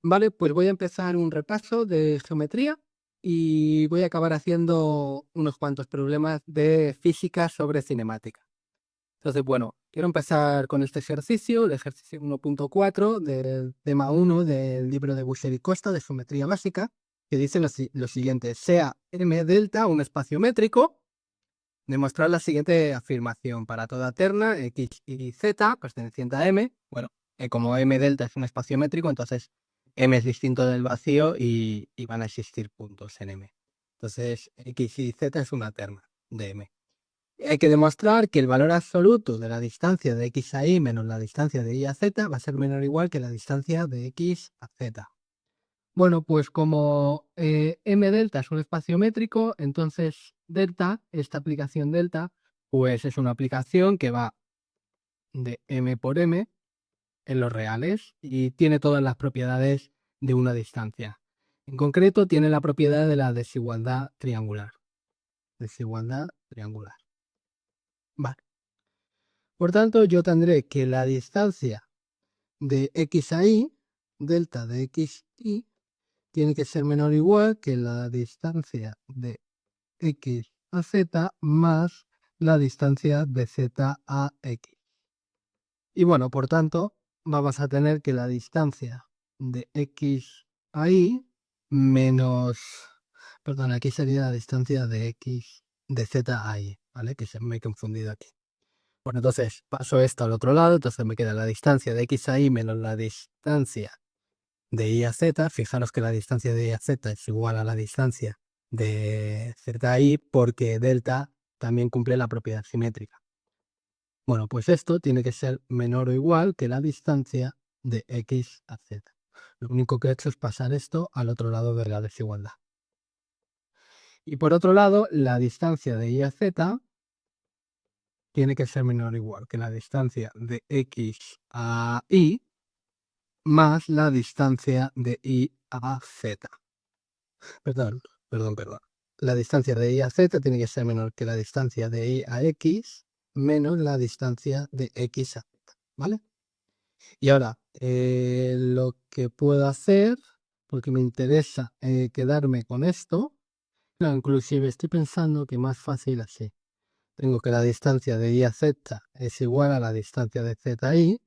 Vale, pues voy a empezar un repaso de geometría y voy a acabar haciendo unos cuantos problemas de física sobre cinemática. Entonces, bueno, quiero empezar con este ejercicio, el ejercicio 1.4 del tema 1 del libro de Boucher y Costa de geometría básica, que dice lo siguiente: sea M delta un espacio métrico, demostrar la siguiente afirmación: para toda terna X y Z perteneciente a M. Bueno, como M delta es un espacio métrico, entonces M es distinto del vacío y van a existir puntos en M. Entonces X y Z es una terna de M. Hay que demostrar que el valor absoluto de la distancia de X a Y menos la distancia de Y a Z va a ser menor o igual que la distancia de X a Z. Bueno, pues como M delta es un espacio métrico, entonces delta, esta aplicación delta, pues es una aplicación que va de M por M en los reales y tiene todas las propiedades de una distancia. En concreto, tiene la propiedad de la desigualdad triangular. Desigualdad triangular. Vale. Por tanto, yo tendré que la distancia de X a Y, delta de X y, tiene que ser menor o igual que la distancia de X a Z más la distancia de Z a X. Y bueno, por tanto, vamos a tener que la distancia de X a Y menos, perdón, aquí sería la distancia de X de Z a Y, ¿vale? Que se me he confundido aquí. Bueno, entonces paso esto al otro lado, entonces me queda la distancia de X a Y menos la distancia de Y a Z. Fijaros que la distancia de Y a Z es igual a la distancia de Z a Y porque delta también cumple la propiedad simétrica. Bueno, pues esto tiene que ser menor o igual que la distancia de X a Z. Lo único que he hecho es pasar esto al otro lado de la desigualdad. Y por otro lado, la distancia de Y a Z tiene que ser menor o igual que la distancia de X a Y más la distancia de Y a Z. Perdón. La distancia de Y a Z tiene que ser menor que la distancia de Y a X menos la distancia de X a Z, ¿vale? Y ahora, lo que puedo hacer, porque me interesa quedarme con esto, no, inclusive estoy pensando que más fácil así. Tengo que la distancia de Y a Z es igual a la distancia de Z a Y,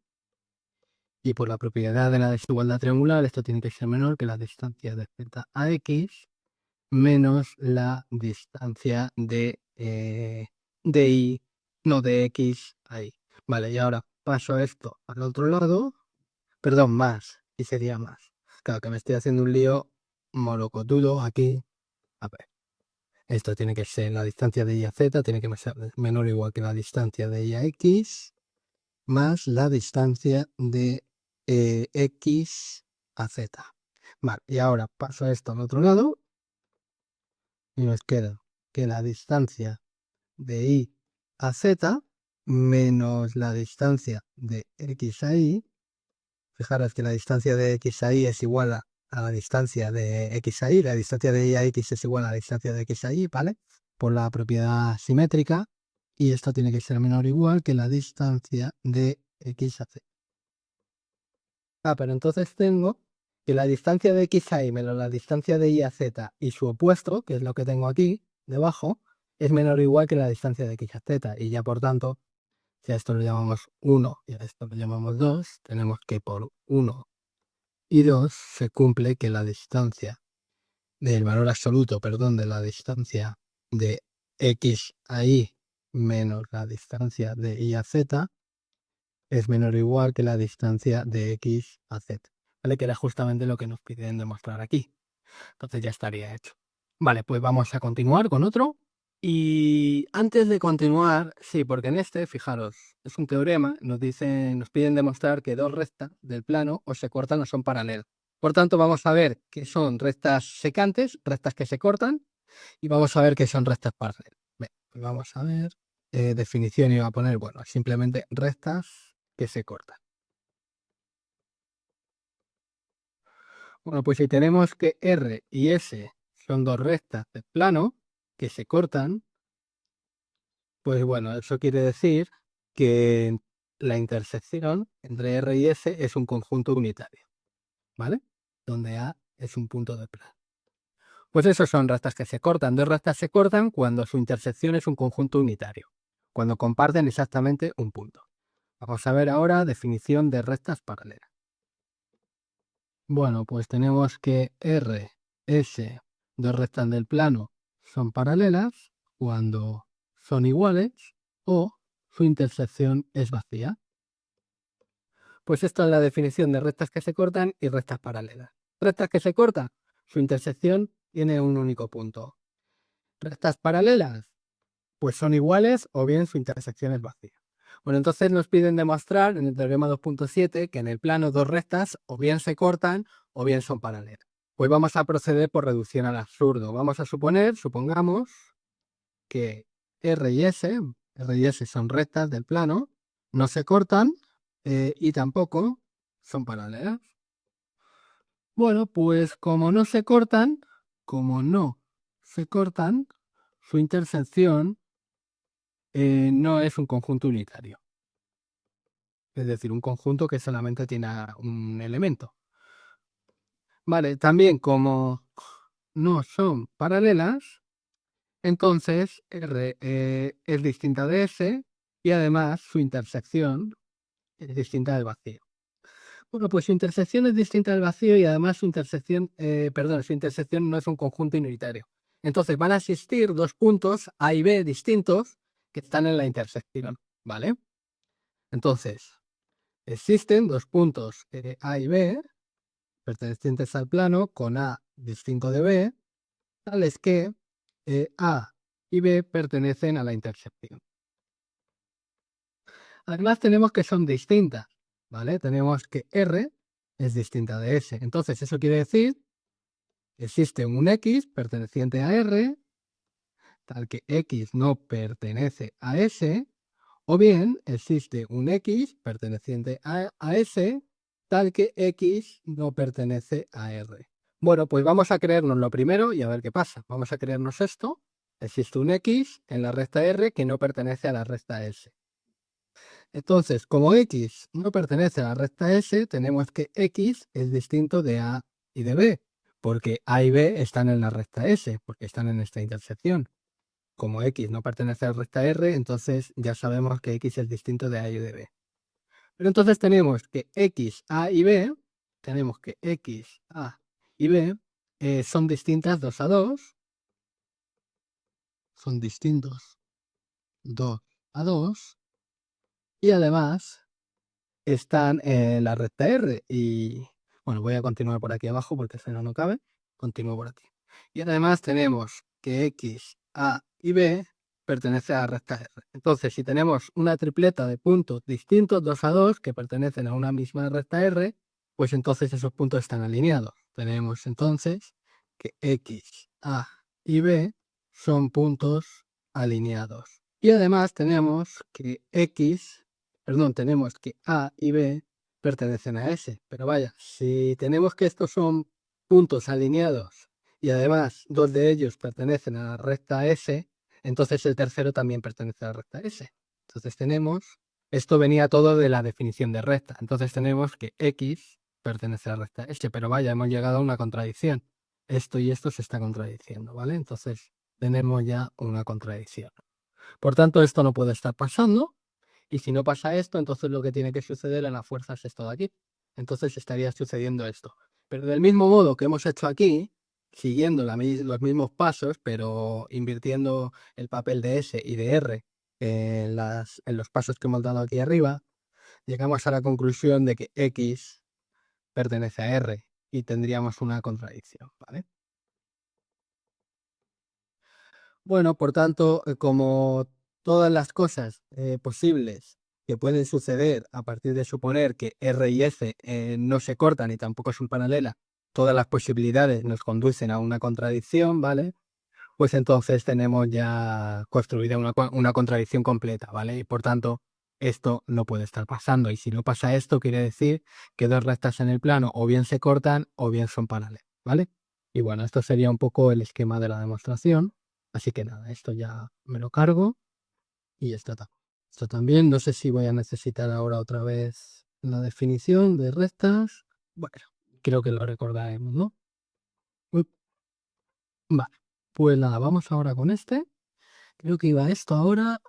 y por la propiedad de la desigualdad triangular, esto tiene que ser menor que la distancia de Z a X menos la distancia de Y, no, de X a Y. Vale, y ahora paso esto al otro lado, perdón, más, y sería más. Claro que me estoy haciendo un lío molocotudo aquí. A ver, esto tiene que ser la distancia de Y a Z, tiene que ser menor o igual que la distancia de Y a X, más la distancia de X a Z. Vale, y ahora paso esto al otro lado y nos queda que la distancia de Y a Z menos la distancia de X a Y. Fijaros que la distancia de X a Y es igual a la distancia de X a Y, la distancia de Y a X es igual a la distancia de X a Y, ¿vale? Por la propiedad simétrica, y esto tiene que ser menor o igual que la distancia de X a Z. Pero entonces tengo que la distancia de X a Y menos la distancia de Y a Z y su opuesto, que es lo que tengo aquí debajo, es menor o igual que la distancia de X a Z, y ya por tanto, si a esto lo llamamos 1 y a esto lo llamamos 2, tenemos que por 1 y 2 se cumple que la distancia del valor absoluto, perdón, de la distancia de X a Y menos la distancia de Y a Z es menor o igual que la distancia de X a Z, ¿vale? Que era justamente lo que nos piden demostrar aquí. Entonces ya estaría hecho. Vale, pues vamos a continuar con otro. Y antes de continuar, sí, porque en este, fijaros, es un teorema, nos piden demostrar que dos rectas del plano o se cortan o son paralelas. Por tanto, vamos a ver qué son rectas secantes, rectas que se cortan, y vamos a ver qué son rectas paralelas. Bien, pues vamos a ver. Definición iba a poner, bueno, simplemente rectas que se cortan. Bueno, pues si tenemos que R y S son dos rectas del plano que se cortan, pues bueno, eso quiere decir que la intersección entre R y S es un conjunto unitario, ¿vale? donde A es un punto de plano. Pues esos son rectas que se cortan. Dos rectas se cortan cuando su intersección es un conjunto unitario, cuando comparten exactamente un punto. Vamos a ver ahora definición de rectas paralelas. Bueno, pues tenemos que R, S, dos rectas del plano son paralelas cuando son iguales o su intersección es vacía. Pues esto es la definición de rectas que se cortan y rectas paralelas. Rectas que se cortan, su intersección tiene un único punto. Rectas paralelas, pues son iguales o bien su intersección es vacía. Bueno, entonces nos piden demostrar en el teorema 2.7 que en el plano dos rectas o bien se cortan o bien son paralelas. Pues vamos a proceder por reducción al absurdo. Vamos a supongamos que R y S son rectas del plano, no se cortan y tampoco son paralelas. Bueno, pues como no se cortan, su intersección no es un conjunto unitario. Es decir, un conjunto que solamente tiene un elemento. Vale, también como no son paralelas, entonces R es distinta de S y además su intersección es distinta del vacío. Bueno, pues su intersección es distinta del vacío y además su intersección no es un conjunto unitario. Entonces van a existir dos puntos A y B distintos que están en la intersección, ¿vale? Entonces, existen dos puntos A y B pertenecientes al plano con A distinto de B, tales que A y B pertenecen a la intersección. Además tenemos que son distintas, ¿vale? Tenemos que R es distinta de S. Entonces eso quiere decir que existe un X perteneciente a R, tal que X no pertenece a S, o bien existe un X perteneciente a S, tal que X no pertenece a R. Bueno, pues vamos a creernos lo primero y a ver qué pasa. Vamos a creernos esto. Existe un X en la recta R que no pertenece a la recta S. Entonces, como X no pertenece a la recta S, tenemos que X es distinto de A y de B, porque A y B están en la recta S, porque están en esta intersección. Como X no pertenece a la recta R, entonces ya sabemos que X es distinto de A y de B. Pero entonces tenemos que X, A y B, son distintas 2 a 2, son distintos 2 a 2, y además están en la recta R. Y bueno, voy a continuar por aquí abajo porque si no, no cabe. Continúo por aquí. Y además tenemos que X, A y B pertenece a la recta R. Entonces, si tenemos una tripleta de puntos distintos 2 a 2 que pertenecen a una misma recta R, pues entonces esos puntos están alineados. Tenemos entonces que X, A y B son puntos alineados. Y además tenemos que A y B pertenecen a S. Pero vaya, si tenemos que estos son puntos alineados y además dos de ellos pertenecen a la recta S, entonces el tercero también pertenece a la recta S. Entonces esto venía todo de la definición de recta. Entonces tenemos que X pertenece a la recta S, pero vaya, hemos llegado a una contradicción. Esto y esto se está contradiciendo, ¿vale? Entonces tenemos ya una contradicción. Por tanto, esto no puede estar pasando. Y si no pasa esto, entonces lo que tiene que suceder en la fuerza es esto de aquí. Entonces estaría sucediendo esto. Pero del mismo modo que hemos hecho aquí, siguiendo los mismos pasos, pero invirtiendo el papel de S y de R en los pasos que hemos dado aquí arriba, llegamos a la conclusión de que X pertenece a R y tendríamos una contradicción, ¿vale? Bueno, por tanto, como todas las cosas posibles que pueden suceder a partir de suponer que R y S no se cortan y tampoco son paralelas, todas las posibilidades nos conducen a una contradicción, ¿vale? Pues entonces tenemos ya construida una contradicción completa, ¿vale? Y por tanto, esto no puede estar pasando. Y si no pasa esto, quiere decir que dos rectas en el plano o bien se cortan o bien son paralelas, ¿vale? Y bueno, esto sería un poco el esquema de la demostración. Así que nada, esto ya me lo cargo y esto, esto también. No sé si voy a necesitar ahora otra vez la definición de rectas. Bueno, creo que lo recordaremos, ¿no? Vale, pues nada, vamos ahora con este. Creo que iba esto ahora.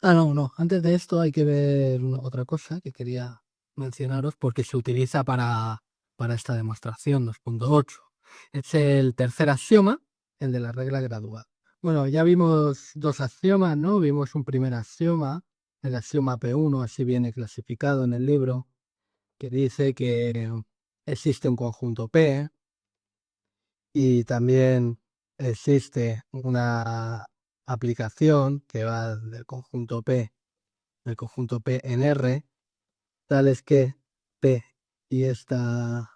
Ah, no. Antes de esto hay que ver otra cosa que quería mencionaros porque se utiliza para esta demostración 2.8. Es el tercer axioma, el de la regla graduada. Bueno, ya vimos dos axiomas, ¿no? Vimos un primer axioma, el axioma P1, así viene clasificado en el libro, que dice que existe un conjunto P y también existe una aplicación que va del conjunto P, el conjunto P en R, tales que P y esta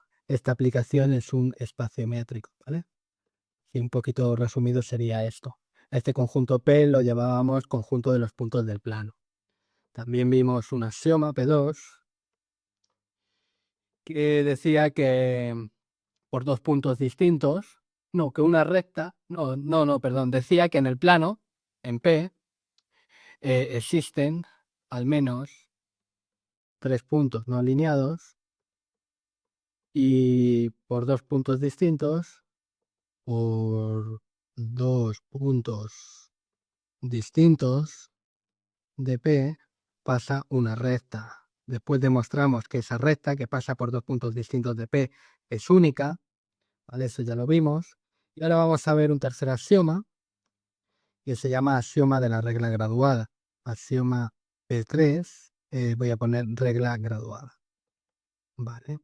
aplicación es un espacio métrico, ¿vale? Y un poquito resumido sería esto. Este conjunto P lo llamábamos conjunto de los puntos del plano. También vimos un axioma P2 que decía que por dos puntos distintos, no, que una recta, perdón, decía que en el plano, en P, existen al menos tres puntos no alineados y por dos puntos distintos, por dos puntos distintos de P, pasa una recta. Después demostramos que esa recta que pasa por dos puntos distintos de P es única, ¿vale? Eso ya lo vimos. Y ahora vamos a ver un tercer axioma, que se llama axioma de la regla graduada. Axioma P3, voy a poner regla graduada. Vale.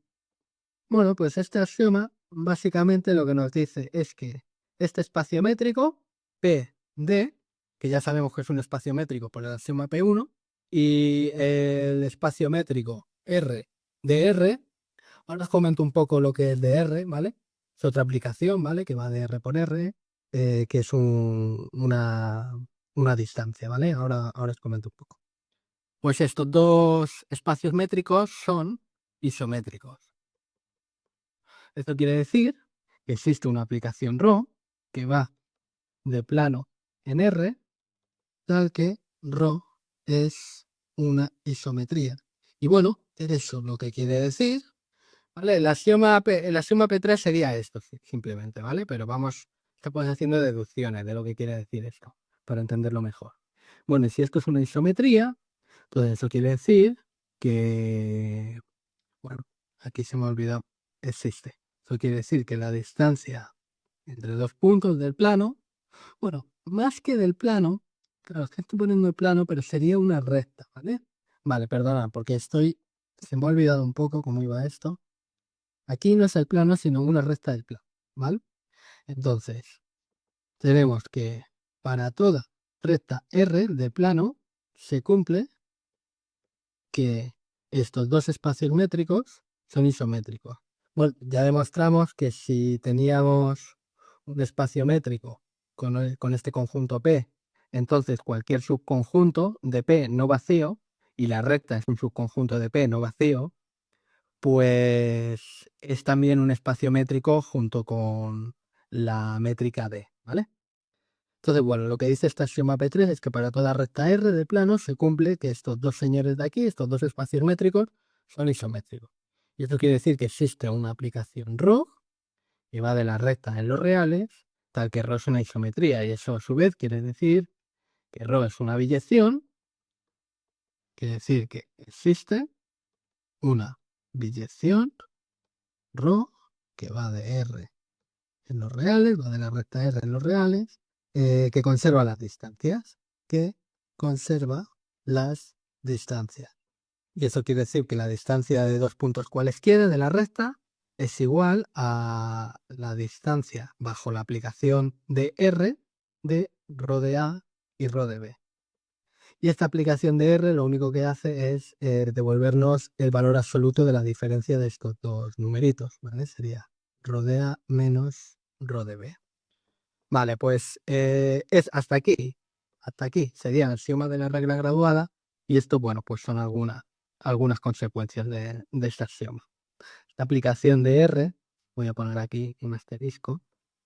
Bueno, pues este axioma básicamente lo que nos dice es que este espacio métrico, PD, que ya sabemos que es un espacio métrico por el axioma P1, y el espacio métrico RdR, ahora os comento un poco lo que es DR, ¿vale? Es otra aplicación, ¿vale? Que va de R por R, que es una distancia, ¿vale? Ahora os comento un poco. Pues estos dos espacios métricos son isométricos. Esto quiere decir que existe una aplicación ρ que va de plano en R, tal que ρ es una isometría. Y bueno, eso lo que quiere decir, ¿vale? El axioma P3 sería esto, simplemente, ¿vale? Pero estamos haciendo deducciones de lo que quiere decir esto, para entenderlo mejor. Bueno, y si esto es una isometría, pues eso quiere decir que, bueno, aquí se me ha olvidado, existe. Eso quiere decir que la distancia entre dos puntos del plano, bueno, más que del plano, claro, es que estoy poniendo el plano, pero sería una recta, ¿vale? Vale, perdona, porque se me ha olvidado un poco cómo iba esto. Aquí no es el plano, sino una recta del plano, ¿vale? Entonces, tenemos que para toda recta R de plano se cumple que estos dos espacios métricos son isométricos. Bueno, ya demostramos que si teníamos un espacio métrico con este conjunto P, entonces cualquier subconjunto de P no vacío, y la recta es un subconjunto de P no vacío, pues es también un espacio métrico junto con la métrica D, ¿vale? Entonces, bueno, lo que dice esta axioma P3 es que para toda recta R de plano se cumple que estos dos señores de aquí, estos dos espacios métricos, son isométricos. Y esto quiere decir que existe una aplicación ρ que va de la recta en los reales, tal que ρ es una isometría. Y eso a su vez quiere decir que ρ es una biyección, quiere decir que existe una biyección ρ que va de R en los reales, va de la recta R en los reales, que conserva las distancias, que conserva las distancias. Y eso quiere decir que la distancia de dos puntos cualesquiera de la recta es igual a la distancia bajo la aplicación de R de ρ de A y ρ de B. Y esta aplicación de R lo único que hace es devolvernos el valor absoluto de la diferencia de estos dos numeritos, ¿vale? Sería ρ de A menos ρ de B. Vale, pues es hasta aquí. Hasta aquí sería el axioma de la regla graduada y esto, bueno, pues son algunas consecuencias de este axioma. La aplicación de R, voy a poner aquí un asterisco,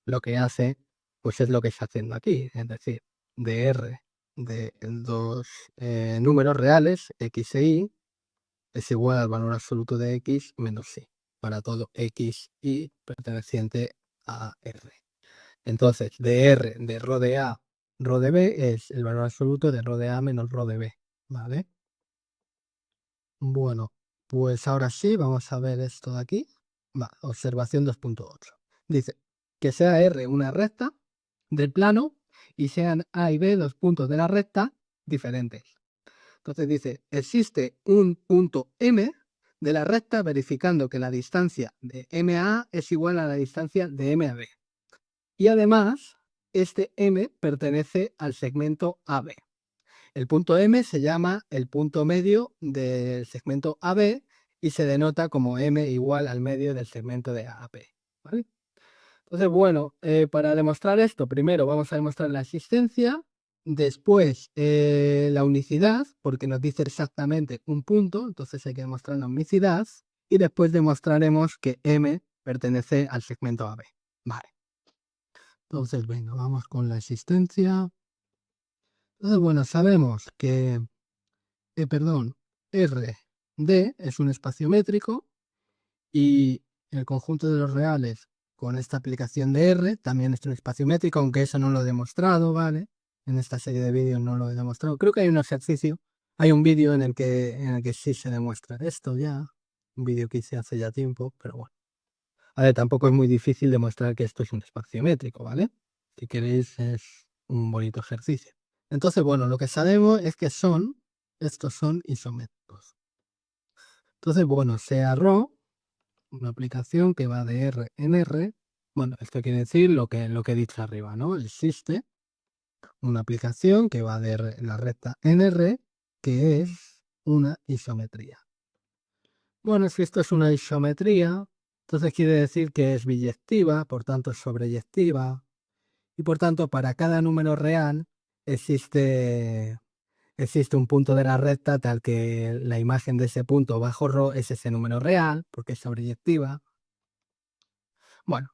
lo que hace, pues es lo que está haciendo aquí, es decir, de R de dos números reales, x e y, es igual al valor absoluto de x menos y. para todo X y perteneciente a R. Entonces, de R, de rho de A, rho de B es el valor absoluto de rho de A menos rho de B, ¿vale? Bueno, pues ahora sí, vamos a ver esto de aquí. Va, observación 2.8. Dice que sea R una recta del plano y sean A y B 2 puntos de la recta diferentes. Entonces dice, existe un punto M de la recta verificando que la distancia de M a A es igual a la distancia de M a B. Y además, este M pertenece al segmento AB. El punto M se llama el punto medio del segmento AB y se denota como M igual al medio del segmento de AP. ¿Vale? Entonces, bueno, para demostrar esto, primero vamos a demostrar la existencia, después la unicidad, porque nos dice exactamente un punto, entonces hay que demostrar la unicidad, y después demostraremos que M pertenece al segmento AB. Vale. Entonces, venga, vamos con la existencia. Entonces, bueno, sabemos que, R D es un espacio métrico y el conjunto de los reales con esta aplicación de R también es un espacio métrico, aunque eso no lo he demostrado, ¿vale? En esta serie de vídeos no lo he demostrado. Creo que hay un ejercicio, hay un vídeo en el que sí se demuestra esto ya, un vídeo que hice hace ya tiempo, pero bueno. A ver, tampoco es muy difícil demostrar que esto es un espacio métrico, ¿vale? Si queréis es un bonito ejercicio. Entonces, bueno, lo que sabemos es que estos son isométricos. Entonces, bueno, sea ρ, una aplicación que va de R en R, bueno, esto quiere decir lo que he dicho arriba, ¿no? Existe una aplicación que va de la recta en R, que es una isometría. Bueno, si esto es una isometría, entonces quiere decir que es biyectiva, por tanto es sobreyectiva, y por tanto para cada número real existe un punto de la recta tal que la imagen de ese punto bajo ρ es ese número real, porque es sobreyectiva. Bueno,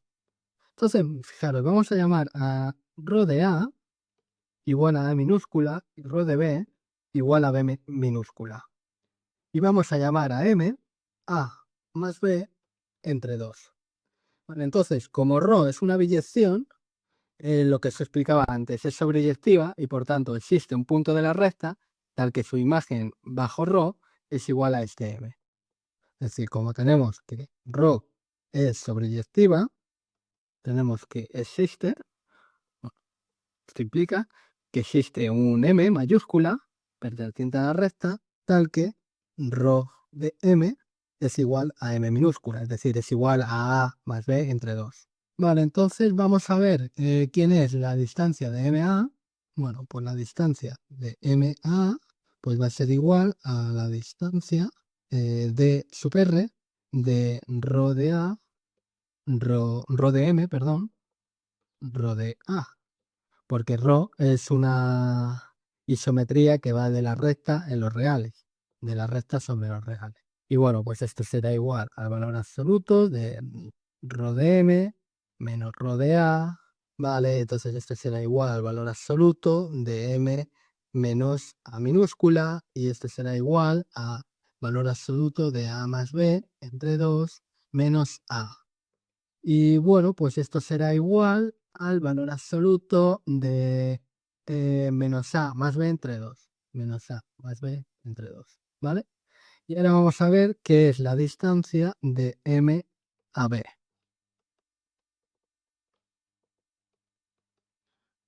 entonces, fijaros, vamos a llamar a ρ de A igual a A minúscula y ρ de B igual a B minúscula. Y vamos a llamar a M A más B entre 2. Bueno, entonces, como ρ es una biyección, lo que se explicaba antes es sobreyectiva y por tanto existe un punto de la recta tal que su imagen bajo ρ es igual a este M. Es decir, como tenemos que ρ es sobreyectiva, tenemos que existe, esto implica que existe un M mayúscula perteneciente a la recta tal que ρ de M es igual a M minúscula, es decir, es igual a A más B entre 2. Vale, entonces vamos a ver quién es la distancia de MA. Bueno, pues la distancia de MA pues va a ser igual a la distancia de sub R de ρ de A, ρ de M, perdón, ρ de A, porque ρ es una isometría que va de la recta en los reales, de la recta sobre los reales. Y bueno, pues esto será igual al valor absoluto de ρ de M menos ρ de A, ¿vale? Entonces esto será igual al valor absoluto de M menos A minúscula y esto será igual a valor absoluto de A más B entre 2 menos A. Y bueno, pues esto será igual al valor absoluto de menos A más B entre 2. Menos A más B entre 2, ¿vale? Y ahora vamos a ver qué es la distancia de M a B.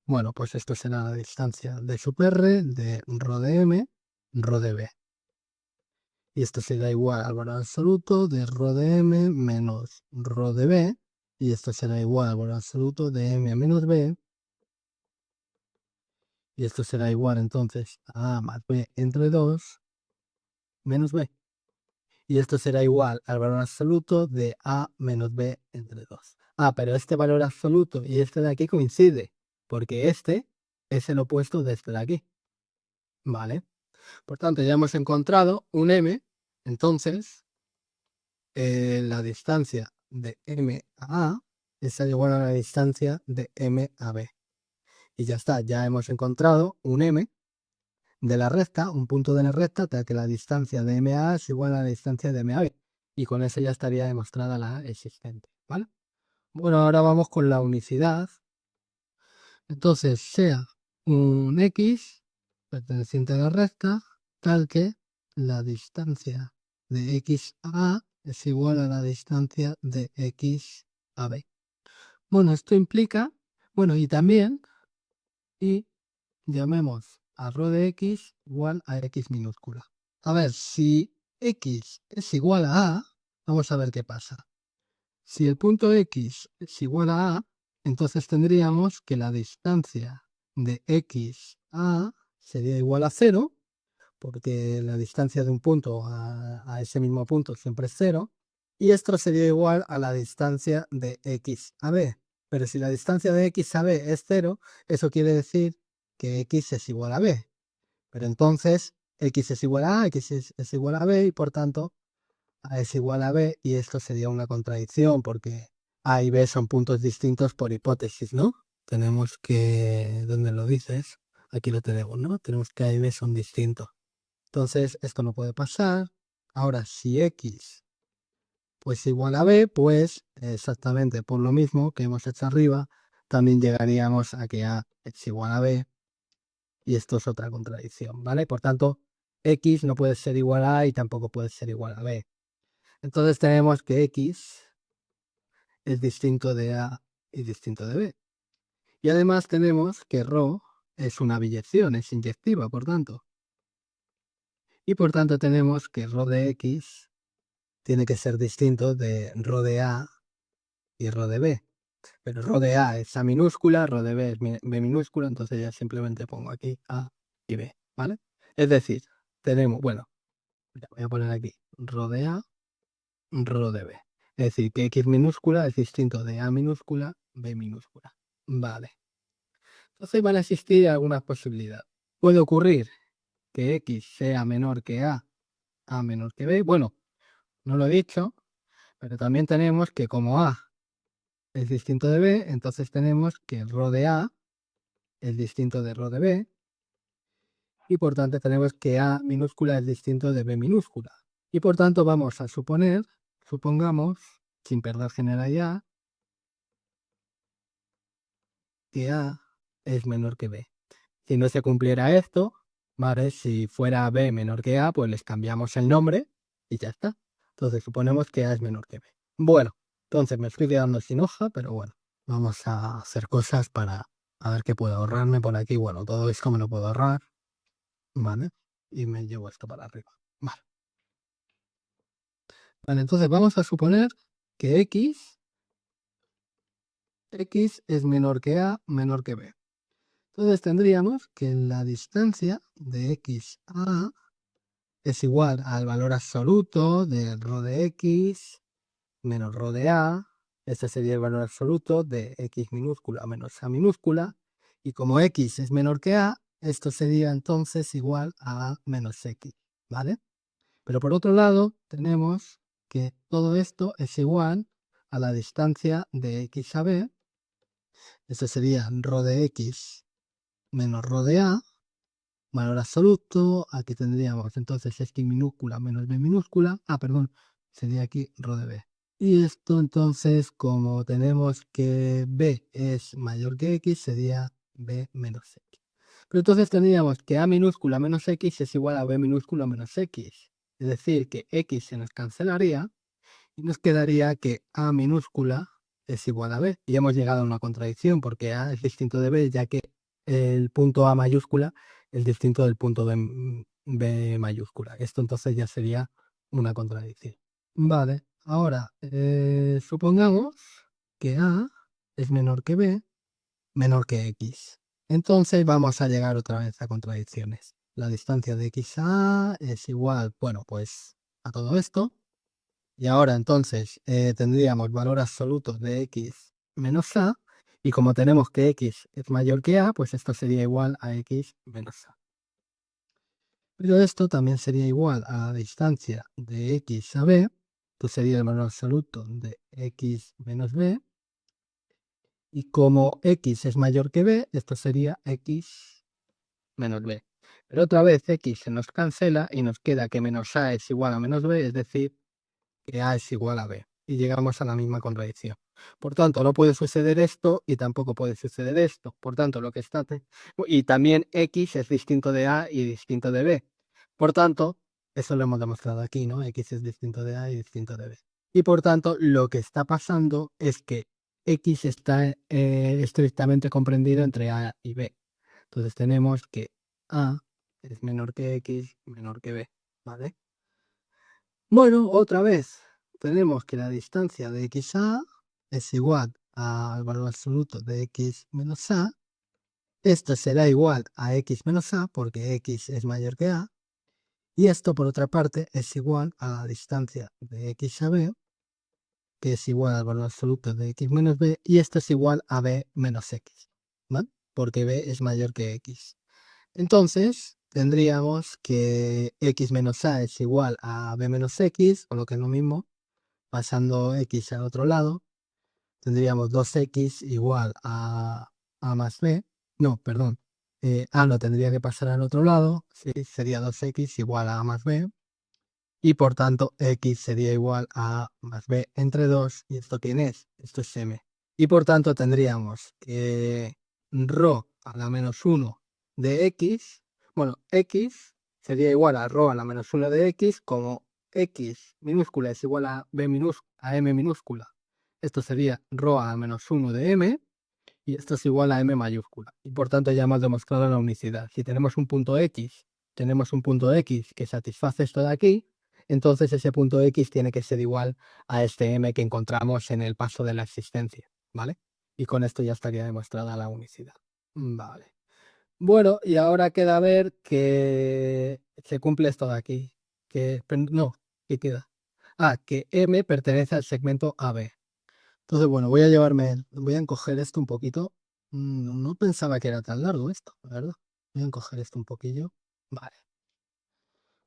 Bueno, pues esto será la distancia de sub R de ρ de M, ρ de B. Y esto será igual al valor absoluto de ρ de M menos ρ de B. Y esto será igual al valor absoluto de M menos B. Y esto será igual entonces a A más B entre 2 menos B. Y esto será igual al valor absoluto de A menos B entre 2. Ah, pero este valor absoluto y este de aquí coincide, porque este es el opuesto de este de aquí. ¿Vale? Por tanto, ya hemos encontrado un M, entonces la distancia de M a A es igual a la distancia de M a B. Y ya está, ya hemos encontrado un M de la recta, un punto de la recta, tal que la distancia de MA es igual a la distancia de MAB. y con eso ya estaría demostrada la existente, ¿vale? Bueno, ahora vamos con la unicidad. Entonces, sea un x perteneciente a la recta tal que la distancia de x a A es igual a la distancia de x a B. Bueno, esto implica, bueno, y también, y llamemos a ρ de x igual a x minúscula. A ver, si x es igual a A, vamos a ver qué pasa. Si el punto x es igual a A, entonces tendríamos que la distancia de x a A sería igual a 0, porque la distancia de un punto a ese mismo punto siempre es 0, y esto sería igual a la distancia de x a B. Pero si la distancia de x a B es 0, eso quiere decir que x es igual a B. Pero entonces x es igual a A, x es igual a B, y por tanto A es igual a B, y esto sería una contradicción porque A y B son puntos distintos por hipótesis, ¿no? Tenemos que, ¿dónde lo dices? Aquí lo tenemos, ¿no? Tenemos que A y B son distintos. Entonces, esto no puede pasar. Ahora, si X pues igual a B, pues exactamente por lo mismo que hemos hecho arriba, también llegaríamos a que A es igual a B, y esto es otra contradicción, ¿vale? Por tanto, X no puede ser igual a A y tampoco puede ser igual a B. Entonces tenemos que X es distinto de A y distinto de B. Y además tenemos que ρ es una biyección, es inyectiva, por tanto. Y por tanto tenemos que ρ de X tiene que ser distinto de ρ de A y ρ de B. Pero ρ de A es A minúscula, ρ de B es B minúscula, entonces ya simplemente pongo aquí A y B, ¿vale? Es decir, tenemos, bueno, ya voy a poner aquí ρ de A, ρ de B. Es decir, que X minúscula es distinto de A minúscula, B minúscula. Vale. Entonces van a existir algunas posibilidades. Puede ocurrir que X sea menor que A menor que B. Bueno, no lo he dicho, pero también tenemos que como A es distinto de B, entonces tenemos que ρ de A es distinto de ρ de B, y por tanto tenemos que A minúscula es distinto de B minúscula. Y por tanto vamos a supongamos, sin perder generalidad, que A es menor que B. Si no se cumpliera esto, ¿vale? Si fuera B menor que A, pues les cambiamos el nombre y ya está. Entonces suponemos que A es menor que B. Bueno, entonces me estoy quedando sin hoja, pero bueno, vamos a hacer cosas para a ver qué puedo ahorrarme por aquí. Bueno, todo esto me lo puedo ahorrar, ¿vale? Y me llevo esto para arriba. Vale. Vale, entonces vamos a suponer que X es menor que A, menor que B. Entonces tendríamos que la distancia de X a A es igual al valor absoluto de ρ de X menos ρ de A. Este sería el valor absoluto de X minúscula menos A minúscula. Y como X es menor que A, esto sería entonces igual a A menos X, ¿vale? Pero por otro lado, tenemos que todo esto es igual a la distancia de X a B. Esto sería ρ de X menos ρ de A, valor absoluto. Aquí tendríamos entonces X minúscula menos B minúscula. Perdón, sería aquí ρ de B. Y esto entonces, como tenemos que B es mayor que X, sería B menos X. Pero entonces tendríamos que A minúscula menos X es igual a B minúscula menos X. Es decir, que X se nos cancelaría y nos quedaría que A minúscula es igual a B. Y hemos llegado a una contradicción porque A es distinto de B, ya que el punto A mayúscula es distinto del punto B mayúscula. Esto entonces ya sería una contradicción. Vale, ahora supongamos que A es menor que B, menor que X. Entonces vamos a llegar otra vez a contradicciones. La distancia de X a A es igual, bueno, pues a todo esto. Y ahora entonces tendríamos valor absoluto de X menos A. Y como tenemos que X es mayor que A, pues esto sería igual a X menos A. Pero esto también sería igual a la distancia de X a B. Esto sería el valor absoluto de X menos B. Y como X es mayor que B, esto sería X menos B. Pero otra vez X se nos cancela y nos queda que menos A es igual a menos B, es decir, que A es igual a B. Y llegamos a la misma contradicción. Por tanto, no puede suceder esto y tampoco puede suceder esto. Por tanto, lo que está... Y también X es distinto de A y distinto de B. Por tanto, eso lo hemos demostrado aquí, ¿no? X es distinto de A y distinto de B. Y por tanto, lo que está pasando es que X está estrictamente comprendido entre A y B. Entonces tenemos que A es menor que X, menor que B, ¿vale? Bueno, otra vez, tenemos que la distancia de XA es igual al valor absoluto de X menos A. Esto será igual a X menos A porque X es mayor que A. Y esto, por otra parte, es igual a la distancia de X a B, que es igual al valor absoluto de X menos B. Y esto es igual a B menos X, ¿vale? Porque B es mayor que X. Entonces, tendríamos que X menos A es igual a B menos X, o lo que es lo mismo, pasando X al otro lado, tendríamos 2X igual a A más B. No, perdón. A lo tendría que pasar al otro lado, sí, sería 2X igual a A más B. Y por tanto, X sería igual a A más B entre 2. ¿Y esto quién es? Esto es M. Y por tanto, tendríamos que ρ a la menos 1 de X. Bueno, X sería igual a ρ a la menos 1 de X, como X minúscula es igual a a M minúscula. Esto sería ρ a menos 1 de M, y esto es igual a M mayúscula. Y por tanto ya hemos demostrado la unicidad. Si tenemos un punto X, tenemos un punto X que satisface esto de aquí, entonces ese punto X tiene que ser igual a este M que encontramos en el paso de la existencia, ¿vale? Y con esto ya estaría demostrada la unicidad. Vale. Bueno, y ahora queda ver que se cumple esto de aquí. No, ¿qué queda? Ah, que M pertenece al segmento AB. Entonces, bueno, voy a encoger esto un poquito. No pensaba que era tan largo esto, la verdad. Voy a encoger esto un poquillo. Vale.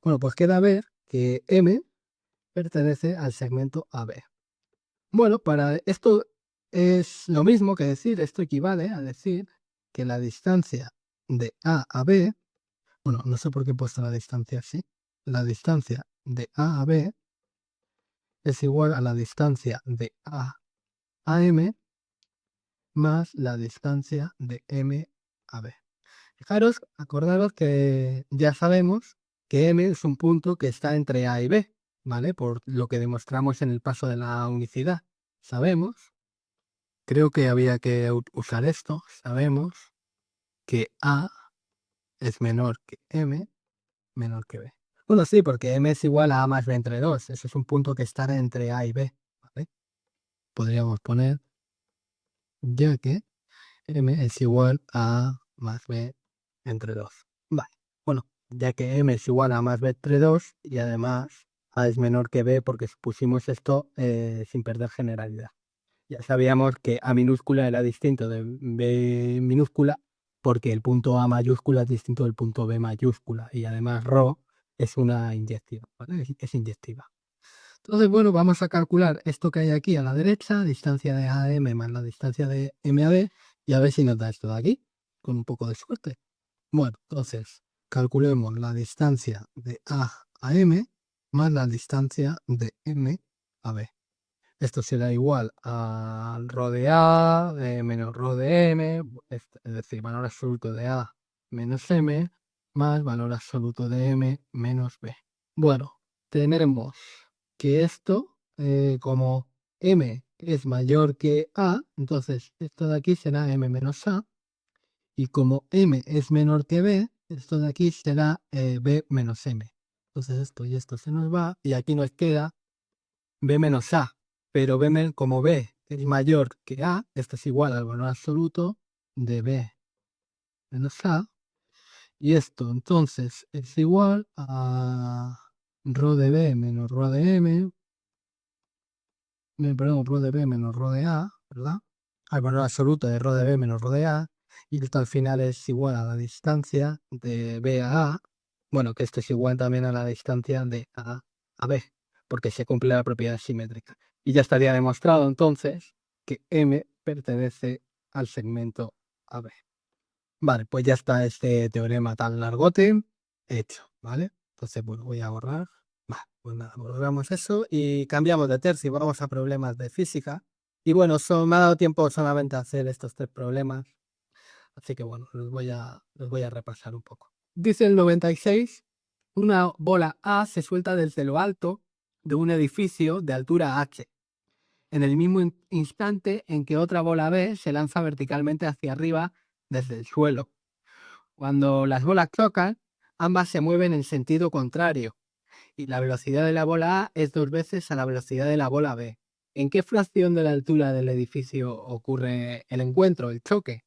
Bueno, pues queda ver que M pertenece al segmento AB. Bueno, para esto es lo mismo que decir, esto equivale a decir que la distancia de A a B, bueno, no sé por qué he puesto la distancia así, la distancia de A a B es igual a la distancia de A a M más la distancia de M a B. Fijaros, acordaros que ya sabemos que M es un punto que está entre A y B, ¿vale? Por lo que demostramos en el paso de la unicidad. Sabemos, creo que había que usar esto, sabemos que A es menor que M, menor que B. Bueno, sí, porque M es igual a A más B entre 2. Ese es un punto que está entre A y B, ¿vale? Podríamos poner, ya que M es igual a A más B entre 2. Vale, bueno, ya que M es igual a más B entre 2 y además A es menor que B porque pusimos esto sin perder generalidad. Ya sabíamos que A minúscula era distinto de B minúscula porque el punto A mayúscula es distinto del punto B mayúscula y además ρ es una inyectiva, ¿vale? Es inyectiva. Entonces, bueno, vamos a calcular esto que hay aquí a la derecha, distancia de A a M más la distancia de M a B, y a ver si nos da esto de aquí, con un poco de suerte. Bueno, entonces, calculemos la distancia de A a M más la distancia de M a B. Esto será igual a ρ de A menos ρ de M, es decir, valor absoluto de A menos M, más valor absoluto de M menos B. Bueno, tenemos que esto, como M es mayor que A, entonces esto de aquí será M menos A, y como M es menor que B, esto de aquí será B menos M. Entonces esto y esto se nos va, y aquí nos queda B menos A, pero como B es mayor que A, esto es igual al valor absoluto de B menos A, y esto entonces es igual a ρ de B menos ρ de M, perdón, ρ de B menos ρ de A, ¿verdad? Al valor absoluto de ρ de B menos ρ de A, y esto al final es igual a la distancia de B a A, bueno, que esto es igual también a la distancia de A a B, porque se cumple la propiedad simétrica. Y ya estaría demostrado entonces que M pertenece al segmento AB. Vale, pues ya está este teorema tan largote hecho, ¿vale? Entonces, bueno, voy a borrar. Vale. Pues nada, borramos eso y cambiamos de tercio, vamos a problemas de física. Y bueno, me ha dado tiempo solamente a hacer estos 3 problemas, así que bueno, los voy a repasar un poco. Dice el 96, una bola A se suelta desde lo alto de un edificio de altura h, en el mismo instante en que otra bola B se lanza verticalmente hacia arriba desde el suelo. Cuando las bolas chocan, ambas se mueven en sentido contrario y la velocidad de la bola A es 2 veces a la velocidad de la bola B. ¿En qué fracción de la altura del edificio ocurre el encuentro, el choque?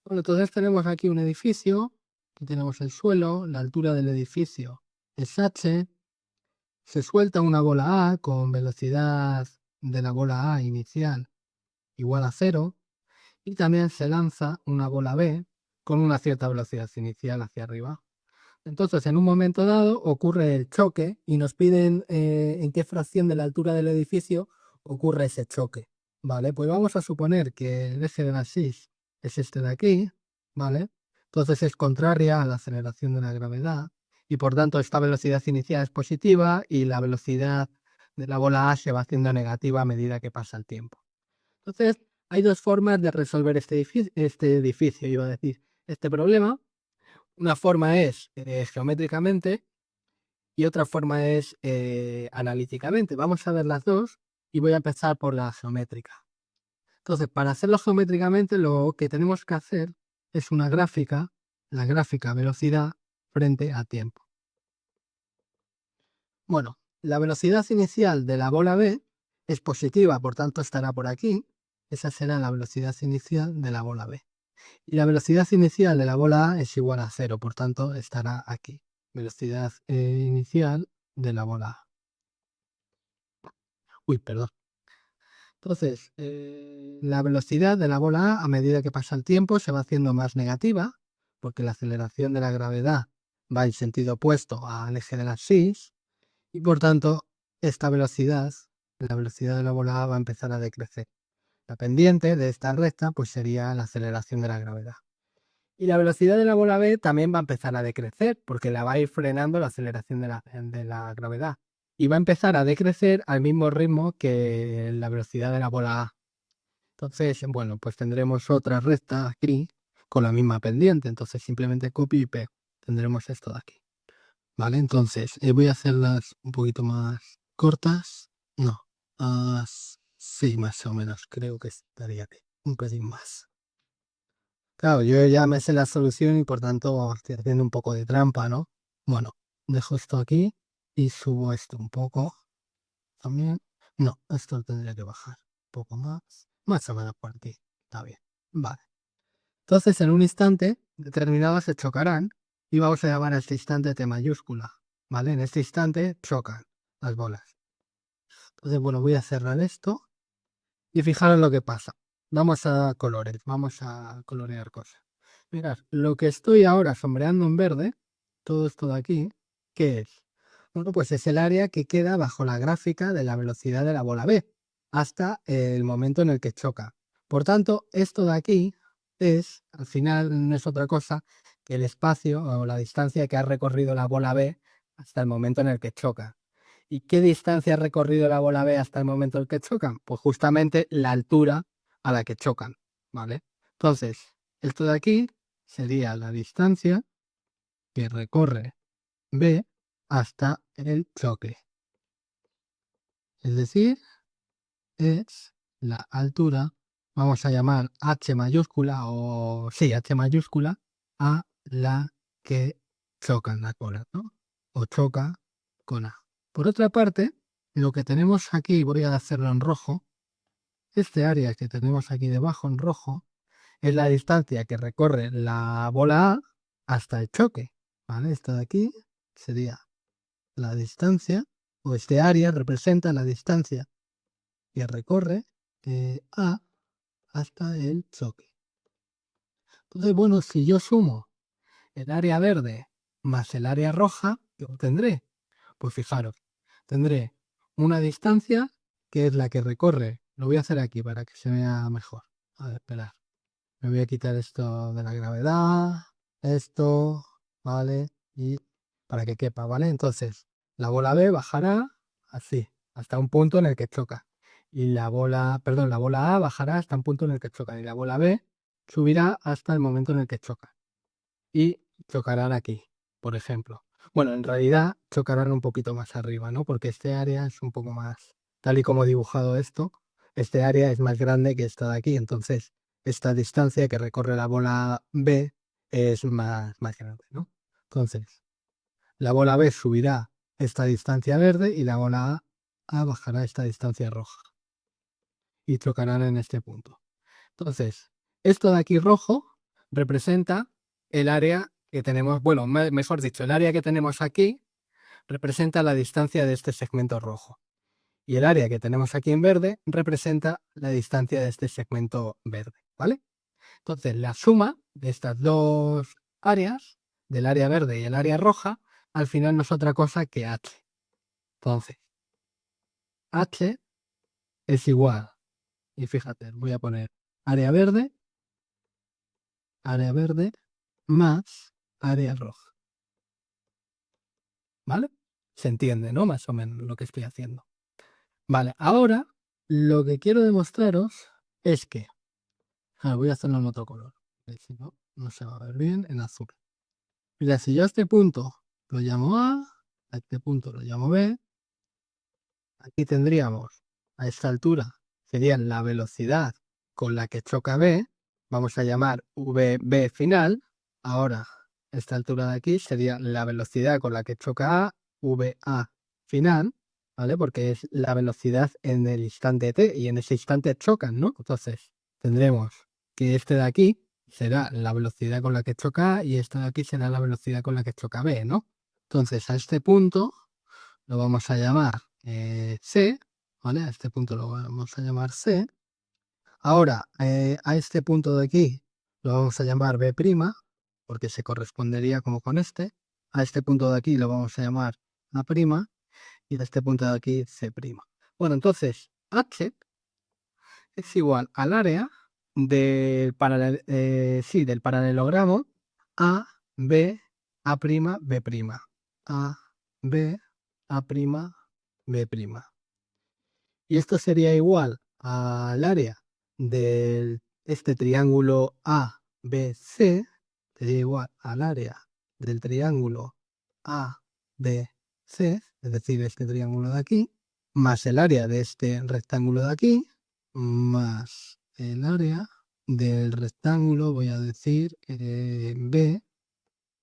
Bueno, entonces tenemos aquí un edificio, aquí tenemos el suelo, la altura del edificio es h, se suelta una bola A con velocidad de la bola A inicial igual a 0 y también se lanza una bola B con una cierta velocidad inicial hacia arriba. Entonces, en un momento dado ocurre el choque y nos piden en qué fracción de la altura del edificio ocurre ese choque. Vale, pues vamos a suponer que el eje de la SIS es este de aquí, ¿vale? Entonces es contraria a la aceleración de la gravedad y por tanto esta velocidad inicial es positiva y la velocidad de la bola A se va haciendo negativa a medida que pasa el tiempo. Entonces, hay 2 formas de resolver este edificio, iba a decir, este problema. Una forma es geométricamente y otra forma es analíticamente. Vamos a ver las dos y voy a empezar por la geométrica. Entonces, para hacerlo geométricamente, lo que tenemos que hacer es una gráfica, la gráfica velocidad frente a tiempo. Bueno, la velocidad inicial de la bola B es positiva, por tanto estará por aquí. Esa será la velocidad inicial de la bola B. Y la velocidad inicial de la bola A es igual a 0, por tanto estará aquí. Velocidad inicial de la bola A. Uy, perdón. Entonces, la velocidad de la bola A medida que pasa el tiempo se va haciendo más negativa, porque la aceleración de la gravedad va en sentido opuesto al eje de la SIS, y por tanto esta velocidad, la velocidad de la bola A va a empezar a decrecer. La pendiente de esta recta pues sería la aceleración de la gravedad. Y la velocidad de la bola B también va a empezar a decrecer, porque la va a ir frenando la aceleración de la gravedad. Y va a empezar a decrecer al mismo ritmo que la velocidad de la bola A. Entonces, bueno, pues tendremos otra recta aquí con la misma pendiente. Entonces simplemente copio y pego. Tendremos esto de aquí. ¿Vale? Entonces, voy a hacerlas un poquito más cortas. No. Sí, más o menos. Creo que estaría aquí. Un pelín más. Claro, yo ya me sé la solución y por tanto estoy haciendo un poco de trampa, ¿no? Bueno, dejo esto aquí y subo esto un poco también. No, esto lo tendría que bajar un poco más o menos por aquí. Está bien. Vale. Entonces, en un instante determinado se chocarán y vamos a llamar a este instante T mayúscula. ¿Vale? En este instante chocan las bolas. Entonces, bueno, voy a cerrar esto y fijaros lo que pasa. Vamos a colores, vamos a colorear cosas. Mirad, lo que estoy ahora sombreando en verde, todo esto de aquí, ¿qué es? Bueno, pues es el área que queda bajo la gráfica de la velocidad de la bola B, hasta el momento en el que choca. Por tanto, esto de aquí es, al final, no es otra cosa que el espacio o la distancia que ha recorrido la bola B hasta el momento en el que choca. ¿Y qué distancia ha recorrido la bola B hasta el momento en el que chocan? Pues justamente la altura a la que chocan, ¿vale? Entonces, esto de aquí sería la distancia que recorre B hasta el choque. Es decir, es la altura, vamos a llamar H mayúscula o sí, H mayúscula a la que chocan las bolas, ¿no? O choca con A. Por otra parte, lo que tenemos aquí, voy a hacerlo en rojo, este área que tenemos aquí debajo en rojo, es la distancia que recorre la bola A hasta el choque, ¿vale? Esto de aquí sería la distancia, o este área representa la distancia que recorre A hasta el choque. Entonces, bueno, si yo sumo el área verde más el área roja, ¿qué obtendré? Pues fijaros, tendré una distancia que es la que recorre. Lo voy a hacer aquí para que se vea mejor. A ver, esperar. Me voy a quitar esto de la gravedad, esto, ¿vale? Y para que quepa, ¿vale? Entonces, la bola B bajará así, hasta un punto en el que choca. Y la bola A bajará hasta un punto en el que choca. Y la bola B subirá hasta el momento en el que choca. Y chocarán aquí, por ejemplo. Bueno, en realidad chocarán un poquito más arriba, ¿no? Porque este área es un poco más, tal y como he dibujado esto, este área es más grande que esta de aquí. Entonces, esta distancia que recorre la bola B es más grande, ¿no? Entonces, la bola B subirá esta distancia verde y la bola A bajará esta distancia roja. Y chocarán en este punto. Entonces, esto de aquí rojo representa el área que tenemos, bueno, mejor dicho, el área que tenemos aquí representa la distancia de este segmento rojo. Y el área que tenemos aquí en verde representa la distancia de este segmento verde, ¿vale? Entonces, la suma de estas dos áreas, del área verde y el área roja, al final no es otra cosa que h. Entonces, h es igual, y fíjate, voy a poner área verde más área roja. ¿Vale? Se entiende, ¿no? Más o menos lo que estoy haciendo. Vale, ahora lo que quiero demostraros es que... voy a hacerlo en otro color, porque si no, no se va a ver bien en azul. Mira, si yo a este punto lo llamo a este punto lo llamo B, aquí tendríamos, a esta altura, sería la velocidad con la que choca B, vamos a llamar VB final. Ahora, esta altura de aquí sería la velocidad con la que choca A, VA final, ¿vale? Porque es la velocidad en el instante t y en ese instante chocan, ¿no? Entonces, tendremos que este de aquí será la velocidad con la que choca A y este de aquí será la velocidad con la que choca B, ¿no? Entonces, a este punto lo vamos a llamar C, ¿vale? A este punto lo vamos a llamar C. Ahora, a este punto de aquí lo vamos a llamar B', porque se correspondería como con este. A este punto de aquí lo vamos a llamar A', y a este punto de aquí C'. Bueno, entonces, H es igual al área del, del paralelogramo A, B, A', B'. A, B, A', B'. Y esto sería igual al área de este triángulo ABC, sería igual al área del triángulo ABC, es decir, este triángulo de aquí, más el área de este rectángulo de aquí, más el área del rectángulo, voy a decir, B,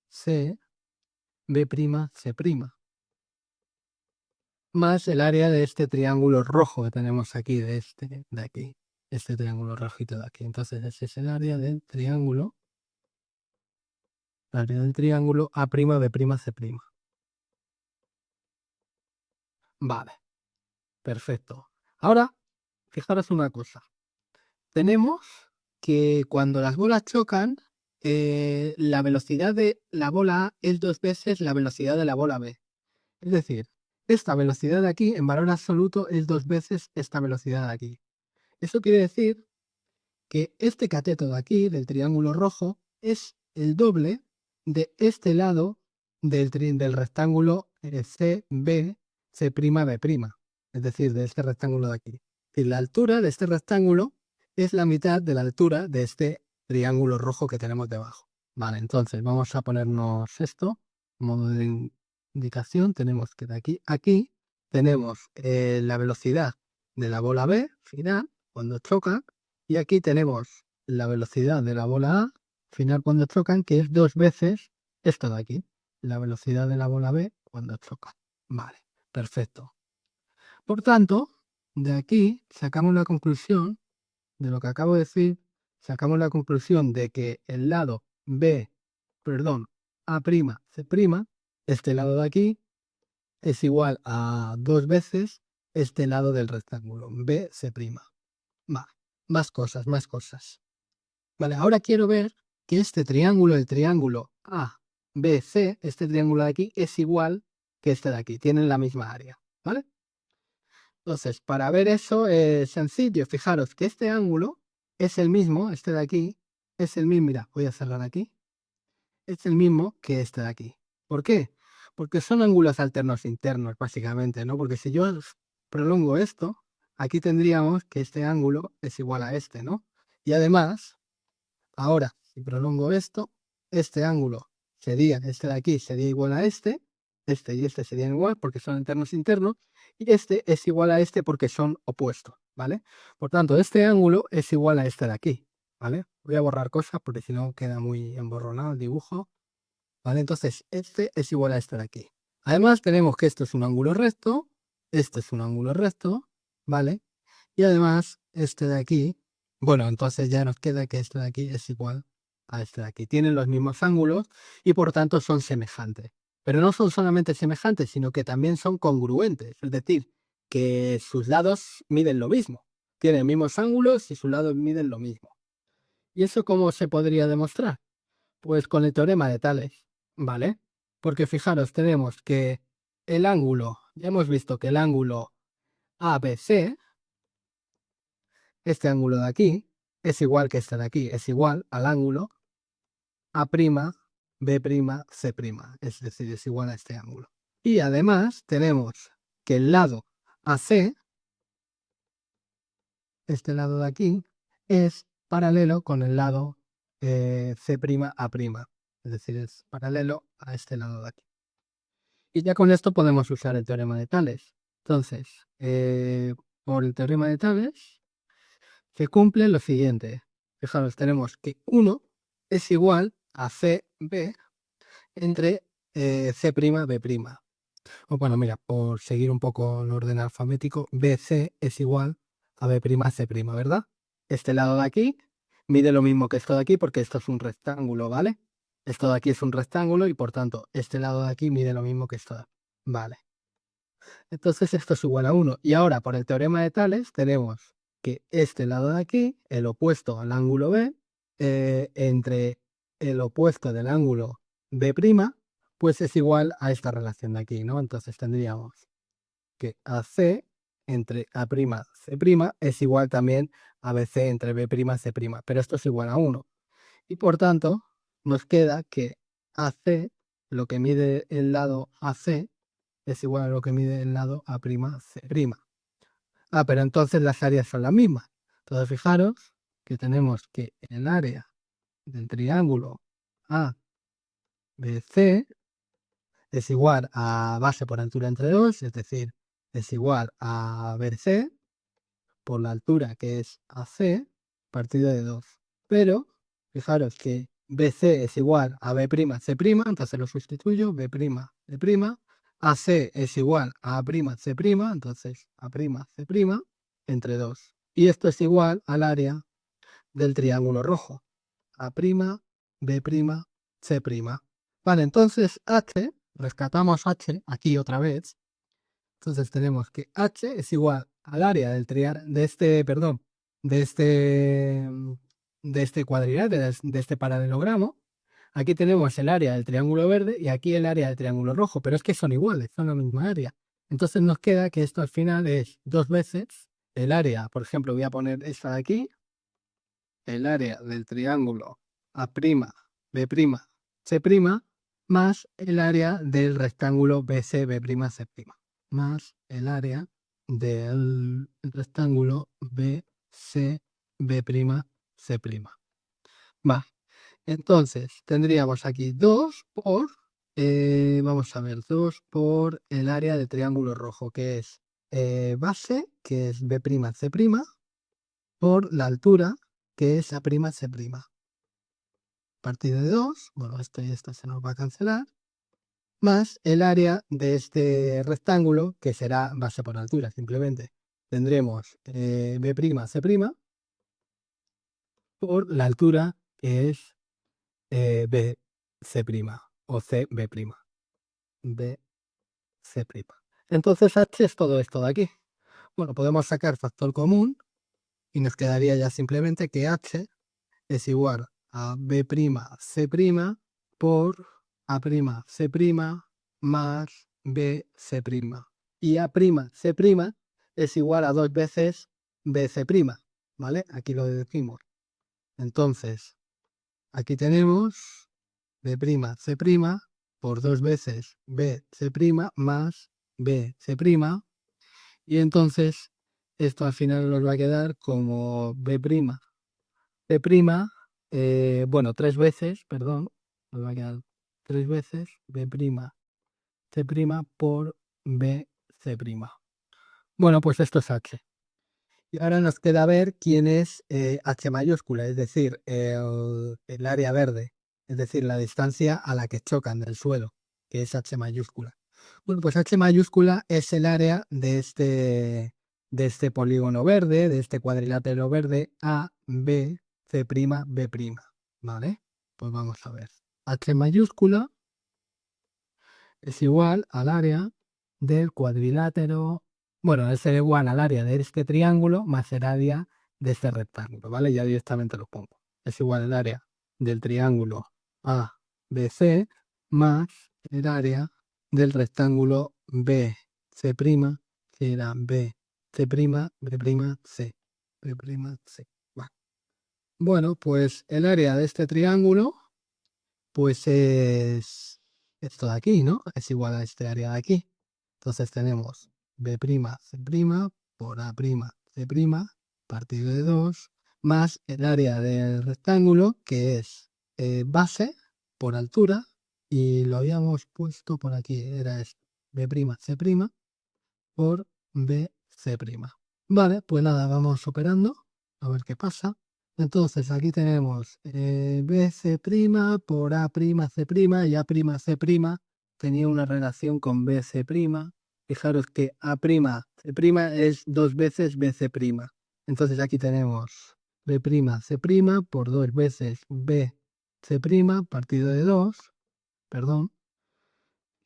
C, B', C', más el área de este triángulo rojo que tenemos aquí, de aquí, este triángulo rojito de aquí. Entonces ese es el área del triángulo A', B', C'. Vale, perfecto. Ahora, fijaros una cosa. Tenemos que cuando las bolas chocan, la velocidad de la bola A es 2 veces la velocidad de la bola B. Es decir, esta velocidad de aquí, en valor absoluto, es 2 veces esta velocidad de aquí. Eso quiere decir que este cateto de aquí, del triángulo rojo, es el doble de este lado del rectángulo CB, C'B', es decir, de este rectángulo de aquí. Y la altura de este rectángulo es la mitad de la altura de este triángulo rojo que tenemos debajo. Vale, entonces vamos a ponernos esto, modo de indicación, tenemos que de aquí a aquí tenemos la velocidad de la bola B final cuando choca, y aquí tenemos la velocidad de la bola A final cuando chocan, que es 2 veces esto de aquí, la velocidad de la bola B cuando chocan. Vale, perfecto. Por tanto, de aquí sacamos la conclusión de lo que acabo de decir, sacamos la conclusión de que el lado B, perdón, A', C', este lado de aquí, es igual a 2 veces este lado del rectángulo, B, C'. Vale, más cosas, más cosas. Vale, ahora quiero ver que este triángulo, el triángulo A, B, C, este triángulo de aquí, es igual que este de aquí, tienen la misma área, ¿vale? Entonces, para ver eso es sencillo, fijaros que este ángulo es el mismo, este de aquí, es el mismo, mira, voy a cerrar aquí, es el mismo que este de aquí. ¿Por qué? Porque son ángulos alternos internos, básicamente, ¿no? Porque si yo prolongo esto, aquí tendríamos que este ángulo es igual a este, ¿no? Y además, ahora, si prolongo esto, este ángulo sería, este de aquí sería igual a este y este serían igual porque son alternos internos, y este es igual a este porque son opuestos, ¿vale? Por tanto, este ángulo es igual a este de aquí, ¿vale? Voy a borrar cosas porque si no queda muy emborronado el dibujo, ¿vale? Entonces, este es igual a este de aquí. Además, tenemos que esto es un ángulo recto, este es un ángulo recto, ¿vale? Y además, este de aquí, bueno, entonces ya nos queda que este de aquí es igual a este de aquí. Tienen los mismos ángulos y por tanto son semejantes. Pero no son solamente semejantes, sino que también son congruentes, es decir, que sus lados miden lo mismo. Tienen mismos ángulos y sus lados miden lo mismo. ¿Y eso cómo se podría demostrar? Pues con el teorema de Tales, ¿vale? Porque fijaros, tenemos que el ángulo, ya hemos visto que el ángulo ABC, este ángulo de aquí, es igual que este de aquí, es igual al ángulo A', B', C', es decir, es igual a este ángulo. Y además tenemos que el lado AC, este lado de aquí, es paralelo con el lado C'A', es decir, es paralelo a este lado de aquí. Y ya con esto podemos usar el teorema de Tales. Entonces, por el teorema de Tales, se cumple lo siguiente. Fijaros, tenemos que 1 es igual a CB entre C'B'. O bueno, mira, por seguir un poco el orden alfabético, BC es igual a B'C', ¿verdad? Este lado de aquí mide lo mismo que esto de aquí porque esto es un rectángulo, ¿vale? Esto de aquí es un rectángulo y por tanto este lado de aquí mide lo mismo que esto de aquí. Vale. Entonces esto es igual a 1. Y ahora por el teorema de Tales tenemos que este lado de aquí, el opuesto al ángulo B, entre el opuesto del ángulo B', pues es igual a esta relación de aquí, ¿no? Entonces tendríamos que AC entre A'C' es igual también a BC entre B'C', pero esto es igual a 1. Y por tanto, nos queda que AC, lo que mide el lado AC, es igual a lo que mide el lado A'C'. Ah, pero entonces las áreas son las mismas. Entonces fijaros que tenemos que el área del triángulo ABC es igual a base por altura entre 2, es decir, es igual a BC por la altura que es AC partido de 2. Pero fijaros que BC es igual a B'C', entonces lo sustituyo, B'C', AC es igual a A'C', entonces A'C' entre 2. Y esto es igual al área del triángulo rojo. A', B', C'. Vale, entonces H, rescatamos H aquí otra vez. Entonces tenemos que H es igual al área del de este, perdón, de este, de este cuadrilátero, de este paralelogramo. Aquí tenemos el área del triángulo verde y aquí el área del triángulo rojo, pero es que son iguales, son la misma área. Entonces nos queda que esto al final es 2 veces el área, por ejemplo, voy a poner esta de aquí, el área del triángulo A', B', C', más el área del rectángulo BC, B'C', más el área del rectángulo BC, B'C'. Va. Entonces, tendríamos aquí 2 por, vamos a ver, 2 por el área del triángulo rojo, que es base, que es B'C', por la altura, que es A'C'. Partido de 2, bueno, esto y esto se nos va a cancelar, más el área de este rectángulo, que será base por altura, simplemente. Tendremos B'C' por la altura, que es BC' o CB'. BC'. Entonces H es todo esto de aquí. Bueno, podemos sacar factor común y nos quedaría ya simplemente que H es igual a B'C' por A'C' más BC'. Y A'C' es igual a 2 veces BC', ¿vale? Aquí lo decimos. Entonces, aquí tenemos B'C' por 2 veces bc' más bc', y entonces esto al final nos va a quedar como b', c', bueno, 3 veces, perdón, nos va a quedar 3 veces b', c' por bc'. Bueno, pues esto es h. Y ahora nos queda ver quién es h mayúscula, es decir, el área verde, es decir, la distancia a la que chocan del suelo, que es h mayúscula. Bueno, pues h mayúscula es el área de este polígono verde, de este cuadrilátero verde A, B, C', B'. ¿Vale? Pues vamos a ver. H mayúscula es igual al área del cuadrilátero, bueno, es igual al área de este triángulo más el área de este rectángulo, ¿vale? Ya directamente lo pongo. Es igual al área del triángulo ABC más el área del rectángulo BC', que era BC', B'C, B'C. Vale. Bueno, pues el área de este triángulo pues es esto de aquí, ¿no? Es igual a este área de aquí. Entonces tenemos B', C' por A', C' partido de 2 más el área del rectángulo que es base por altura y lo habíamos puesto por aquí, era esto, B', C' por BC'. Vale, pues nada, vamos operando a ver qué pasa. Entonces aquí tenemos BC' por A'C' y A'C' tenía una relación con BC'. Fijaros que A'C' es 2 veces BC'. Entonces aquí tenemos B'C' por 2 veces BC' partido de 2, perdón,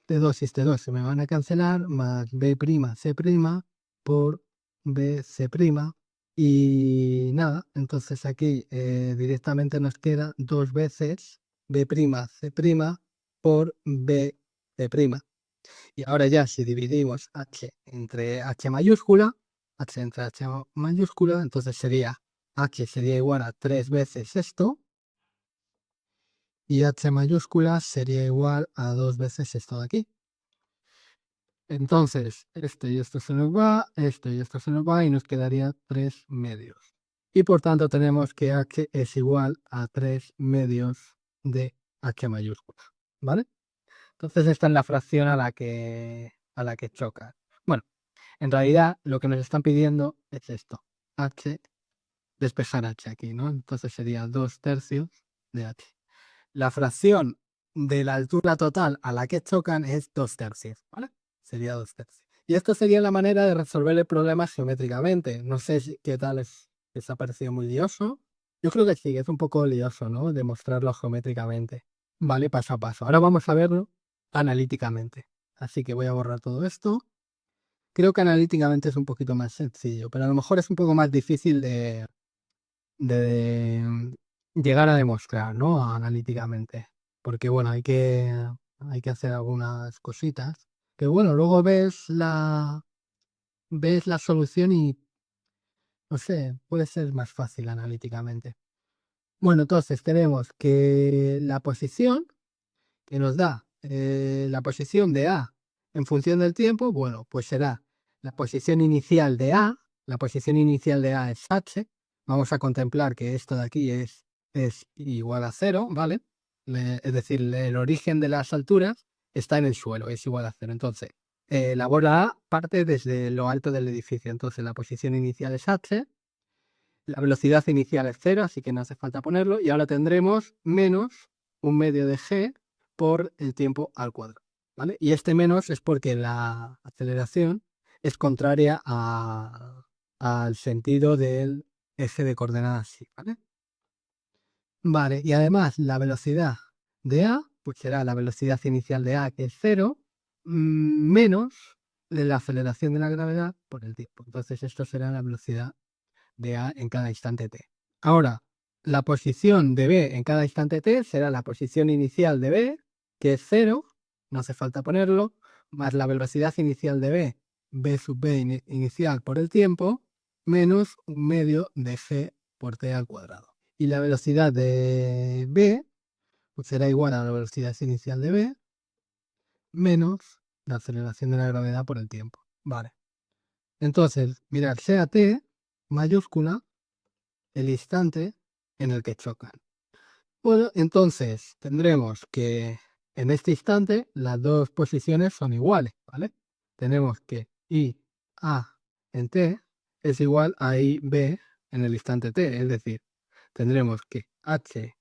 este 2 y este 2 se me van a cancelar, más B'C' por BC'. Y nada, entonces aquí directamente nos queda 2 veces B'C' por BC'. Y ahora ya si dividimos H entre H mayúscula, entonces sería H sería igual a 3 veces esto, y H mayúscula sería igual a 2 veces esto de aquí. Entonces, este y esto se nos va, este y esto se nos va y nos quedaría 3 medios. Y por tanto tenemos que h es igual a 3 medios de h mayúscula, ¿vale? Entonces esta es la fracción a la que choca. Bueno, en realidad lo que nos están pidiendo es esto, h, despejar h aquí, ¿no? Entonces sería 2 tercios de h. La fracción de la altura total a la que chocan es 2 tercios, ¿vale? Sería 2 tercios. Y esto sería la manera de resolver el problema geométricamente. No sé qué tal les ha parecido muy lioso. Yo creo que sí, es un poco lioso, ¿no? Demostrarlo geométricamente. Vale, paso a paso. Ahora vamos a verlo analíticamente. Así que voy a borrar todo esto. Creo que analíticamente es un poquito más sencillo, pero a lo mejor es un poco más difícil de llegar a demostrar, ¿no? Analíticamente. Porque bueno, hay que hacer algunas cositas. Que bueno, luego ves la solución y no sé, puede ser más fácil analíticamente. Bueno, entonces tenemos que la posición que nos da la posición de A en función del tiempo, bueno, pues será la posición inicial de A, la posición inicial de A es H, vamos a contemplar que esto de aquí es igual a 0, ¿vale? Es decir, el origen de las alturas está en el suelo, es igual a 0. Entonces, la bola A parte desde lo alto del edificio, entonces la posición inicial es H, la velocidad inicial es 0, así que no hace falta ponerlo, y ahora tendremos menos un medio de g por el tiempo al cuadrado, ¿vale? Y este menos es porque la aceleración es contraria al sentido del eje de coordenadas, ¿vale? Vale, y además la velocidad de A, pues será la velocidad inicial de A, que es 0, menos la aceleración de la gravedad por el tiempo. Entonces esto será la velocidad de A en cada instante t. Ahora, la posición de B en cada instante t será la posición inicial de B, que es 0, no hace falta ponerlo, más la velocidad inicial de B sub B inicial por el tiempo, menos un medio de g por t al cuadrado. Y la velocidad de B pues será igual a la velocidad inicial de B, menos la aceleración de la gravedad por el tiempo. Vale. Entonces, mirad, sea t mayúscula el instante en el que chocan. Bueno, entonces tendremos que en este instante las dos posiciones son iguales, ¿vale? Tenemos que IA en t es igual a IB en el instante t, es decir, tendremos que h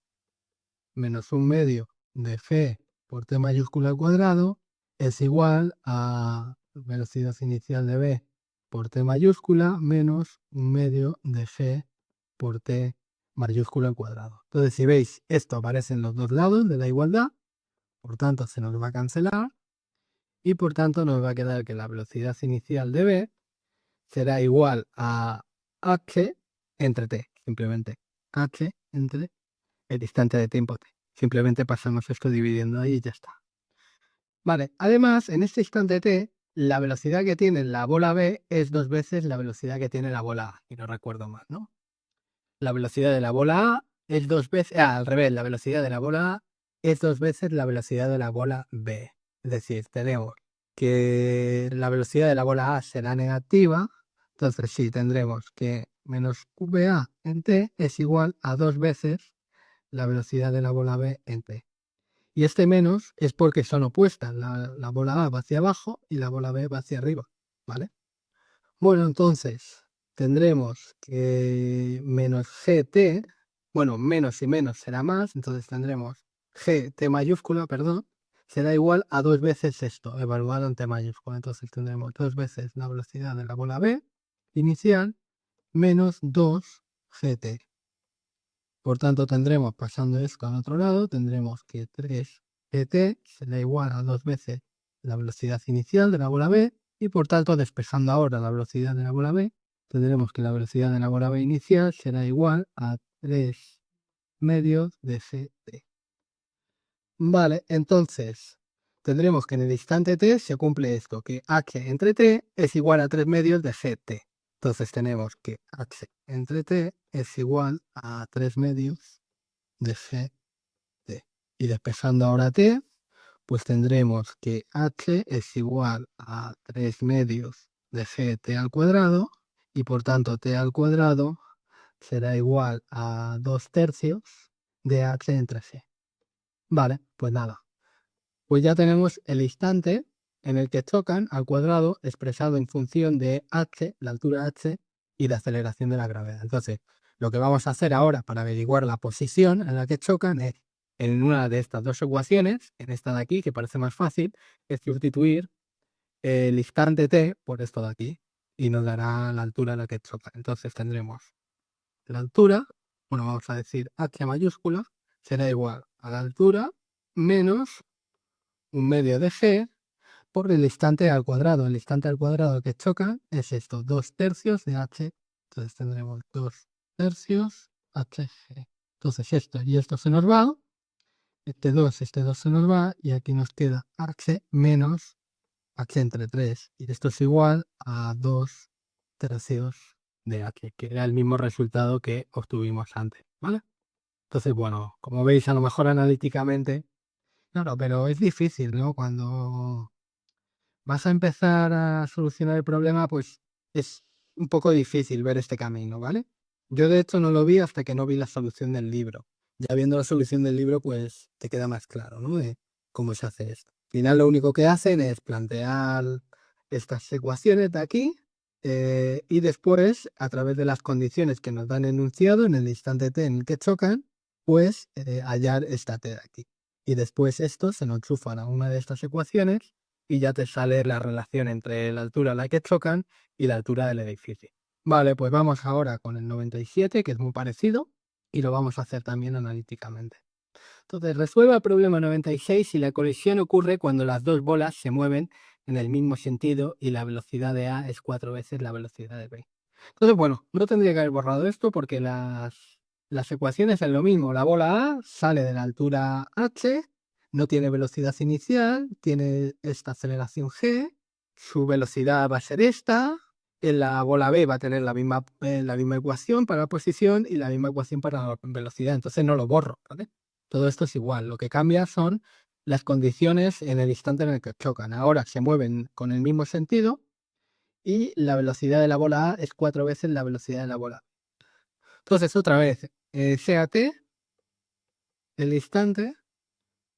menos un medio de g por t mayúscula al cuadrado es igual a velocidad inicial de b por t mayúscula menos un medio de g por t mayúscula al cuadrado. Entonces, si veis, esto aparece en los dos lados de la igualdad, por tanto se nos va a cancelar y por tanto nos va a quedar que la velocidad inicial de b será igual a h entre t, simplemente h entre el instante de tiempo t. Simplemente pasamos esto dividiendo ahí y ya está. Vale, además, en este instante t, la velocidad que tiene la bola b es 2 veces la velocidad que tiene la bola a, y no recuerdo mal, ¿no? La velocidad de la bola a es 2 veces, al revés, la velocidad de la bola a es 2 veces la velocidad de la bola b. Es decir, tenemos que la velocidad de la bola a será negativa, entonces sí, tendremos que menos va en t es igual a 2 veces la velocidad de la bola b en t. Y este menos es porque son opuestas, la bola a va hacia abajo y la bola b va hacia arriba, ¿vale? Bueno, entonces tendremos que menos gt, bueno, menos y menos será más, entonces tendremos gt mayúscula, perdón, será igual a 2 veces esto, evaluado en t mayúscula. Entonces tendremos 2 veces la velocidad de la bola b inicial menos 2 gt. Por tanto, tendremos, pasando esto al otro lado, tendremos que 3 gt será igual a 2 veces la velocidad inicial de la bola b, y por tanto, despejando ahora la velocidad de la bola b, tendremos que la velocidad de la bola b inicial será igual a 3 medios de gt. Vale, entonces, tendremos que en el instante t se cumple esto, que h entre t es igual a 3 medios de gt. Entonces tenemos que h entre t es igual a 3 medios de gt. Y despejando ahora t, pues tendremos que h es igual a 3 medios de gt al cuadrado, y por tanto t al cuadrado será igual a 2 tercios de h entre c. Vale, pues nada. Pues ya tenemos el instante en el que chocan al cuadrado expresado en función de h, la altura h, y la aceleración de la gravedad. Entonces, lo que vamos a hacer ahora para averiguar la posición en la que chocan es, en una de estas dos ecuaciones, en esta de aquí, que parece más fácil, es sustituir el instante t por esto de aquí, y nos dará la altura en la que chocan. Entonces tendremos la altura, bueno, vamos a decir h mayúscula, será igual a la altura menos un medio de g por el instante al cuadrado. El instante al cuadrado que choca es esto, 2 tercios de h. Entonces tendremos 2 tercios hg. Entonces esto y esto se nos va. Este 2 se nos va. Y aquí nos queda h menos h entre 3. Y esto es igual a 2 tercios de h, que era el mismo resultado que obtuvimos antes, ¿vale? Entonces, bueno, como veis, a lo mejor analíticamente, claro, pero es difícil, ¿no? Cuando vas a empezar a solucionar el problema, pues es un poco difícil ver este camino, ¿vale? Yo de hecho no lo vi hasta que no vi la solución del libro. Ya viendo la solución del libro, pues te queda más claro, ¿no? De cómo se hace esto. Al final lo único que hacen es plantear estas ecuaciones de aquí, y después, a través de las condiciones que nos dan enunciado en el instante t en el que chocan, pues hallar esta t de aquí. Y después esto se lo enchufan a una de estas ecuaciones y ya te sale la relación entre la altura a la que chocan y la altura del edificio. Vale, pues vamos ahora con el 97, que es muy parecido, y lo vamos a hacer también analíticamente. Entonces, resuelva el problema 96 si la colisión ocurre cuando las dos bolas se mueven en el mismo sentido y la velocidad de A es 4 veces la velocidad de B. Entonces, bueno, no tendría que haber borrado esto porque las ecuaciones son lo mismo. La bola A sale de la altura h, no tiene velocidad inicial, tiene esta aceleración g, su velocidad va a ser esta, en la bola B va a tener la misma ecuación para la posición y la misma ecuación para la velocidad, entonces no lo borro, ¿vale? Todo esto es igual, lo que cambia son las condiciones en el instante en el que chocan. Ahora se mueven con el mismo sentido y la velocidad de la bola A es 4 veces la velocidad de la bola B. Entonces, otra vez, sea t el instante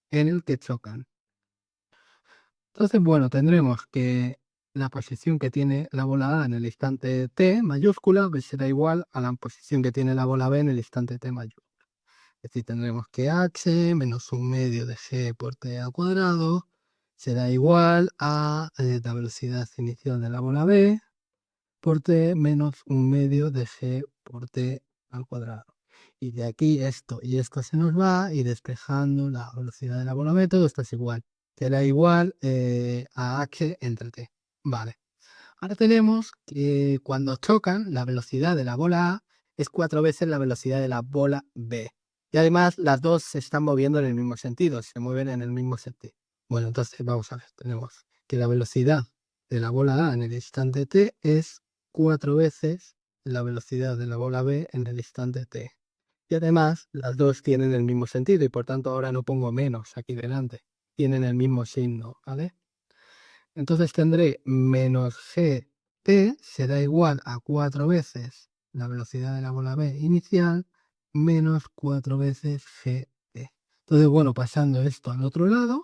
en el que chocan. Entonces, bueno, tendremos que la posición que tiene la bola A en el instante t mayúscula será igual a la posición que tiene la bola B en el instante t mayúscula. Es decir, tendremos que h menos un medio de g por t al cuadrado será igual a la velocidad inicial de la bola B por t menos un medio de g por t al cuadrado. Y de aquí esto y esto se nos va, y despejando la velocidad de la bola B, todo esto es igual. Será igual a h entre t. Vale. Ahora tenemos que cuando chocan, la velocidad de la bola A es 4 veces la velocidad de la bola B. Y además las dos se están moviendo en el mismo sentido, se mueven en el mismo sentido. Bueno, entonces vamos a ver, tenemos que la velocidad de la bola A en el instante t es 4 veces la velocidad de la bola B en el instante t. Y además las dos tienen el mismo sentido y por tanto ahora no pongo menos aquí delante, tienen el mismo signo, ¿vale? Entonces tendré menos gt será igual a 4 veces la velocidad de la bola B inicial menos 4 veces gt. Entonces, bueno, pasando esto al otro lado,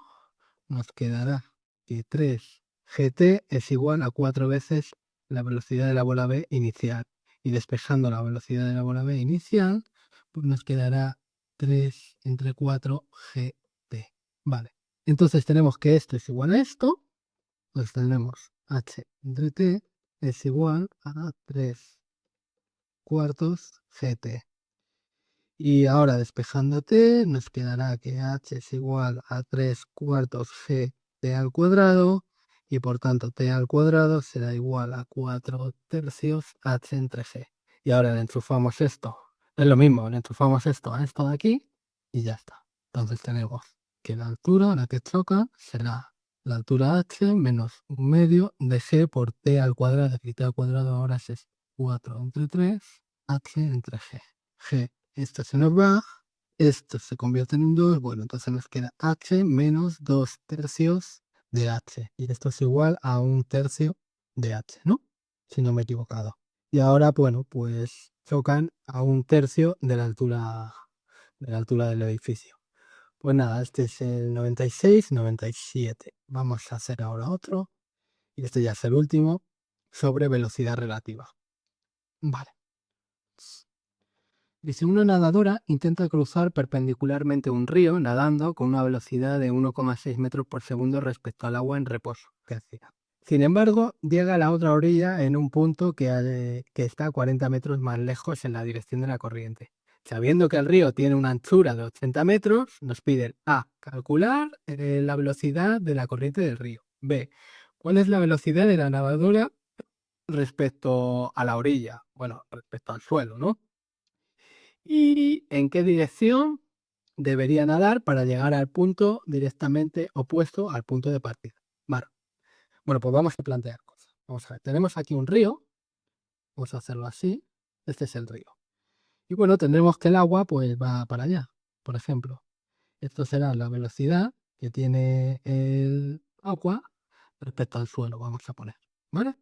nos quedará que 3gt es igual a 4 veces la velocidad de la bola B inicial. Y despejando la velocidad de la bola B inicial, pues nos quedará 3 entre 4gt. Vale. Entonces tenemos que esto es igual a esto. Pues tenemos h entre t es igual a 3 cuartos gt. Y ahora despejando t, nos quedará que h es igual a 3 cuartos gt al cuadrado, y por tanto t al cuadrado será igual a 4 tercios h entre g. Y ahora le enchufamos esto. Es lo mismo, le enchufamos esto a esto de aquí y ya está. Entonces tenemos que la altura a la que choca será la altura h menos un medio de g por t al cuadrado. Y t al cuadrado ahora es 4 entre 3 h entre g. G, esto se nos va, esto se convierte en un 2, bueno, entonces nos queda h menos 2 tercios de h. Y esto es igual a 1 tercio de h, ¿no? Si no me he equivocado. Y ahora, bueno, pues chocan a 1 tercio de la altura del edificio. Pues nada, este es el 96, 97. Vamos a hacer ahora otro. Y este ya es el último, sobre velocidad relativa. Vale. Dice, una nadadora intenta cruzar perpendicularmente un río nadando con una velocidad de 1,6 metros por segundo respecto al agua en reposo que hacía. Sin embargo, llega a la otra orilla en un punto que está a 40 metros más lejos en la dirección de la corriente. Sabiendo que el río tiene una anchura de 80 metros, nos piden A. Calcular la velocidad de la corriente del río. B. ¿Cuál es la velocidad de la nadadora respecto a la orilla? Bueno, respecto al suelo, ¿no? ¿Y en qué dirección debería nadar para llegar al punto directamente opuesto al punto de partida? Vale. Bueno, pues vamos a plantear cosas. Vamos a ver, tenemos aquí un río, vamos a hacerlo así, este es el río. Y bueno, tendremos que el agua pues va para allá, por ejemplo. Esto será la velocidad que tiene el agua respecto al suelo, vamos a poner, ¿vale?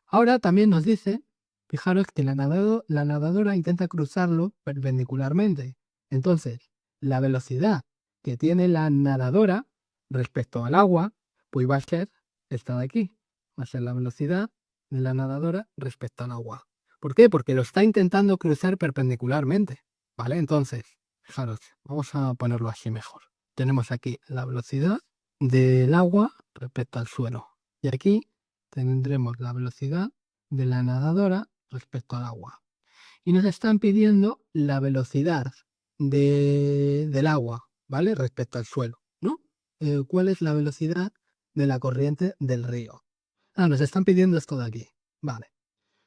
Ahora también nos dice, fijaros que la nadadora intenta cruzarlo perpendicularmente. Entonces, la velocidad que tiene la nadadora respecto al agua, pues va a ser esta de aquí. Va a ser la velocidad de la nadadora respecto al agua. ¿Por qué? Porque lo está intentando cruzar perpendicularmente. ¿Vale? Entonces, fijaros, vamos a ponerlo así mejor. Tenemos aquí la velocidad del agua respecto al suelo. Y aquí tendremos la velocidad de la nadadora respecto al agua. Y nos están pidiendo la velocidad del agua, ¿vale? Respecto al suelo, ¿no? ¿Cuál es la velocidad de la corriente del río? Ah, nos están pidiendo esto de aquí. Vale.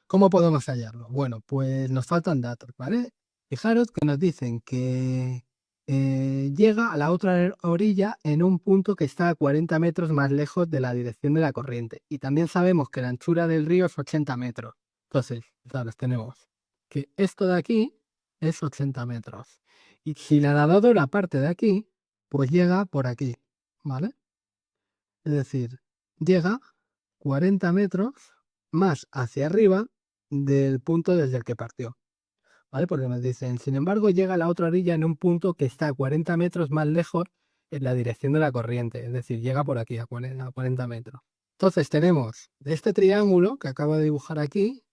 ¿Cómo podemos hallarlo? Bueno, pues nos faltan datos, ¿vale? Fijaros que nos dicen que llega a la otra orilla en un punto que está a 40 metros más lejos de la dirección de la corriente. Y también sabemos que la anchura del río es 80 metros. Entonces, fijaros, tenemos que esto de aquí es 80 metros. Y si la nadadora parte de aquí, pues llega por aquí, ¿vale? Es decir, llega 40 metros más hacia arriba del punto desde el que partió, ¿vale? Porque nos dicen, sin embargo, llega a la otra orilla en un punto que está 40 metros más lejos en la dirección de la corriente, es decir, llega por aquí a 40 metros. Entonces tenemos de este triángulo que acabo de dibujar aquí,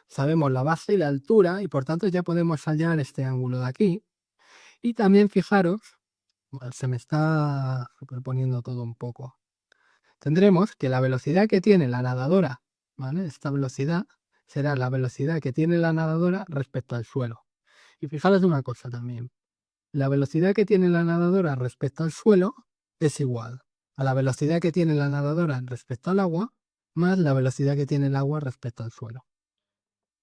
sabemos la base y la altura y por tanto ya podemos hallar este ángulo de aquí. Y también fijaros, bueno, se me está superponiendo todo un poco. Tendremos que la velocidad que tiene la nadadora, ¿vale? Esta velocidad será la velocidad que tiene la nadadora respecto al suelo. Y fijaros una cosa también. La velocidad que tiene la nadadora respecto al suelo es igual a la velocidad que tiene la nadadora respecto al agua más la velocidad que tiene el agua respecto al suelo.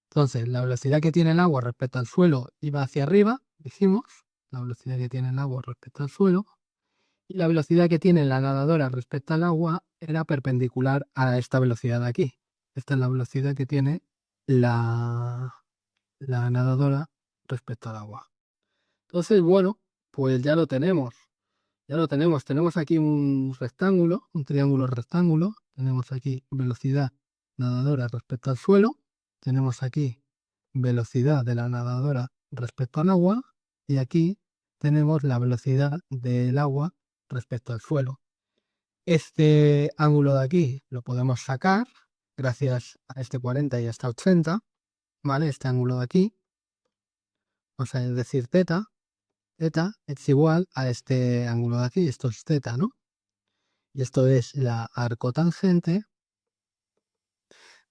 Entonces, la velocidad que tiene el agua respecto al suelo iba hacia arriba, dijimos, la velocidad que tiene el agua respecto al suelo, y la velocidad que tiene la nadadora respecto al agua era perpendicular a esta velocidad de aquí. Esta es la velocidad que tiene la nadadora respecto al agua. Entonces, bueno, pues ya lo tenemos. Ya lo tenemos. Tenemos aquí un rectángulo, un triángulo rectángulo. Tenemos aquí velocidad nadadora respecto al suelo. Tenemos aquí velocidad de la nadadora respecto al agua. Y aquí tenemos la velocidad del agua respecto al suelo. Este ángulo de aquí lo podemos sacar gracias a este 40 y a esta 80, ¿vale? Este ángulo de aquí, o sea, es decir, θ es igual a este ángulo de aquí, esto es θ, ¿no? Y esto es la arcotangente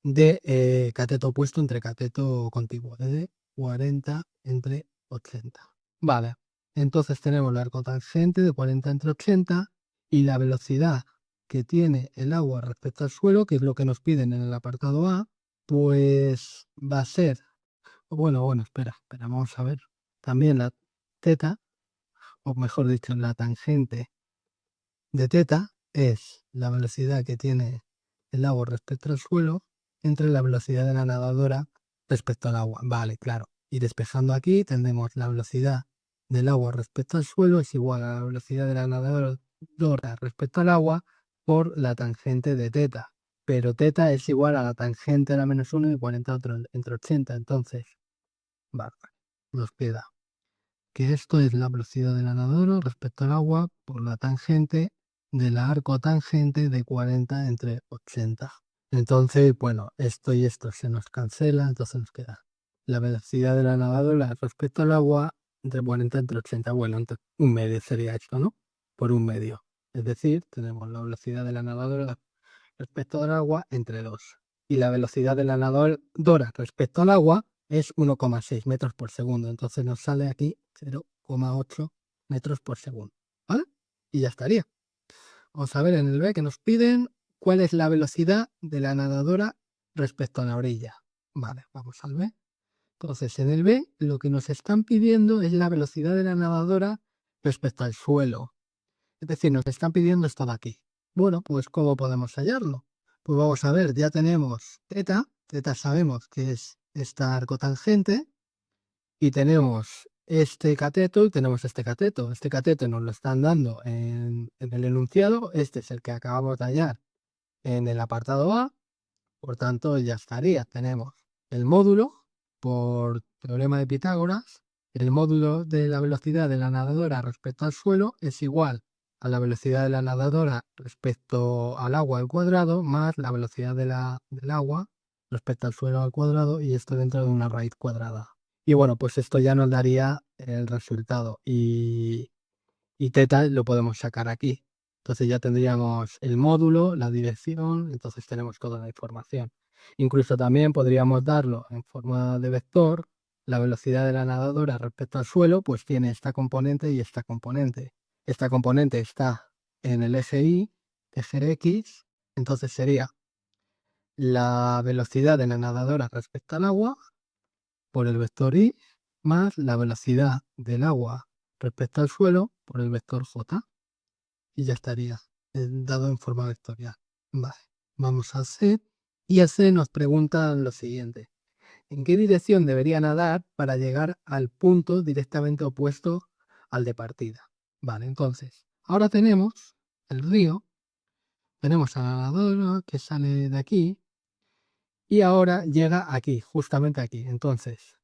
de cateto opuesto entre cateto contiguo, de 40 entre 80. Vale, entonces tenemos la arcotangente de 40 entre 80 y la velocidad que tiene el agua respecto al suelo, que es lo que nos piden en el apartado A, pues va a ser, bueno, espera, vamos a ver. También la θ, o mejor dicho, la tangente de θ es la velocidad que tiene el agua respecto al suelo entre la velocidad de la nadadora respecto al agua. Vale, claro. Y despejando aquí tendremos la velocidad del agua respecto al suelo es igual a la velocidad de la nadadora respecto al agua por la tangente de θ. Pero θ es igual a la tangente de la menos 1 de 40 entre 80. Entonces, vale, nos queda que esto es la velocidad de la nadadora respecto al agua por la tangente de la arcotangente de 40 entre 80. Entonces, bueno, esto y esto se nos cancela, entonces nos queda la velocidad de la nadadora respecto al agua entre 40 entre 80. Bueno, entre un medio sería esto, ¿no? Por un medio. Es decir, tenemos la velocidad de la nadadora respecto al agua entre 2. Y la velocidad de la nadadora respecto al agua es 1,6 metros por segundo. Entonces nos sale aquí 0,8 metros por segundo. ¿Vale? Y ya estaría. Vamos a ver en el B que nos piden cuál es la velocidad de la nadadora respecto a la orilla. Vale, vamos al B. Entonces en el B lo que nos están pidiendo es la velocidad de la nadadora respecto al suelo. Es decir, nos están pidiendo esto de aquí. Bueno, pues ¿cómo podemos hallarlo? Pues vamos a ver, ya tenemos θ. θ sabemos que es esta arcotangente. Y tenemos este cateto y tenemos este cateto. Este cateto nos lo están dando en el enunciado. Este es el que acabamos de hallar en el apartado A. Por tanto, ya estaría. Tenemos el módulo por teorema de Pitágoras. El módulo de la velocidad de la nadadora respecto al suelo es igual a la velocidad de la nadadora respecto al agua al cuadrado más la velocidad del agua respecto al suelo al cuadrado, y esto dentro de una raíz cuadrada. Y bueno, pues esto ya nos daría el resultado y θ lo podemos sacar aquí. Entonces ya tendríamos el módulo, la dirección, entonces tenemos toda la información. Incluso también podríamos darlo en forma de vector. La velocidad de la nadadora respecto al suelo pues tiene esta componente y esta componente. Esta componente está en el eje Y, eje X, entonces sería la velocidad de la nadadora respecto al agua por el vector Y más la velocidad del agua respecto al suelo por el vector J. Y ya estaría dado en forma vectorial. Vale, vamos a C. Y a C nos preguntan lo siguiente. ¿En qué dirección debería nadar para llegar al punto directamente opuesto al de partida? Vale, entonces, ahora tenemos el río, tenemos a la nadadora que sale de aquí y ahora llega aquí, justamente aquí. Entonces,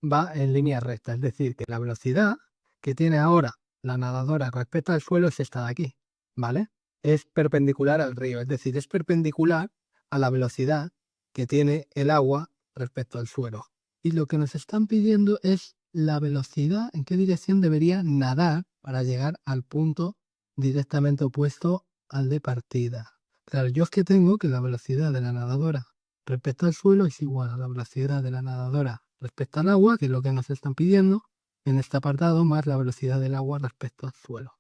va en línea recta, es decir, que la velocidad que tiene ahora la nadadora respecto al suelo es esta de aquí, ¿vale? Es perpendicular al río, es decir, es perpendicular a la velocidad que tiene el agua respecto al suelo. Y lo que nos están pidiendo es la velocidad en qué dirección debería nadar para llegar al punto directamente opuesto al de partida. Claro, yo es que tengo que la velocidad de la nadadora respecto al suelo es igual a la velocidad de la nadadora respecto al agua, que es lo que nos están pidiendo en este apartado, más la velocidad del agua respecto al suelo.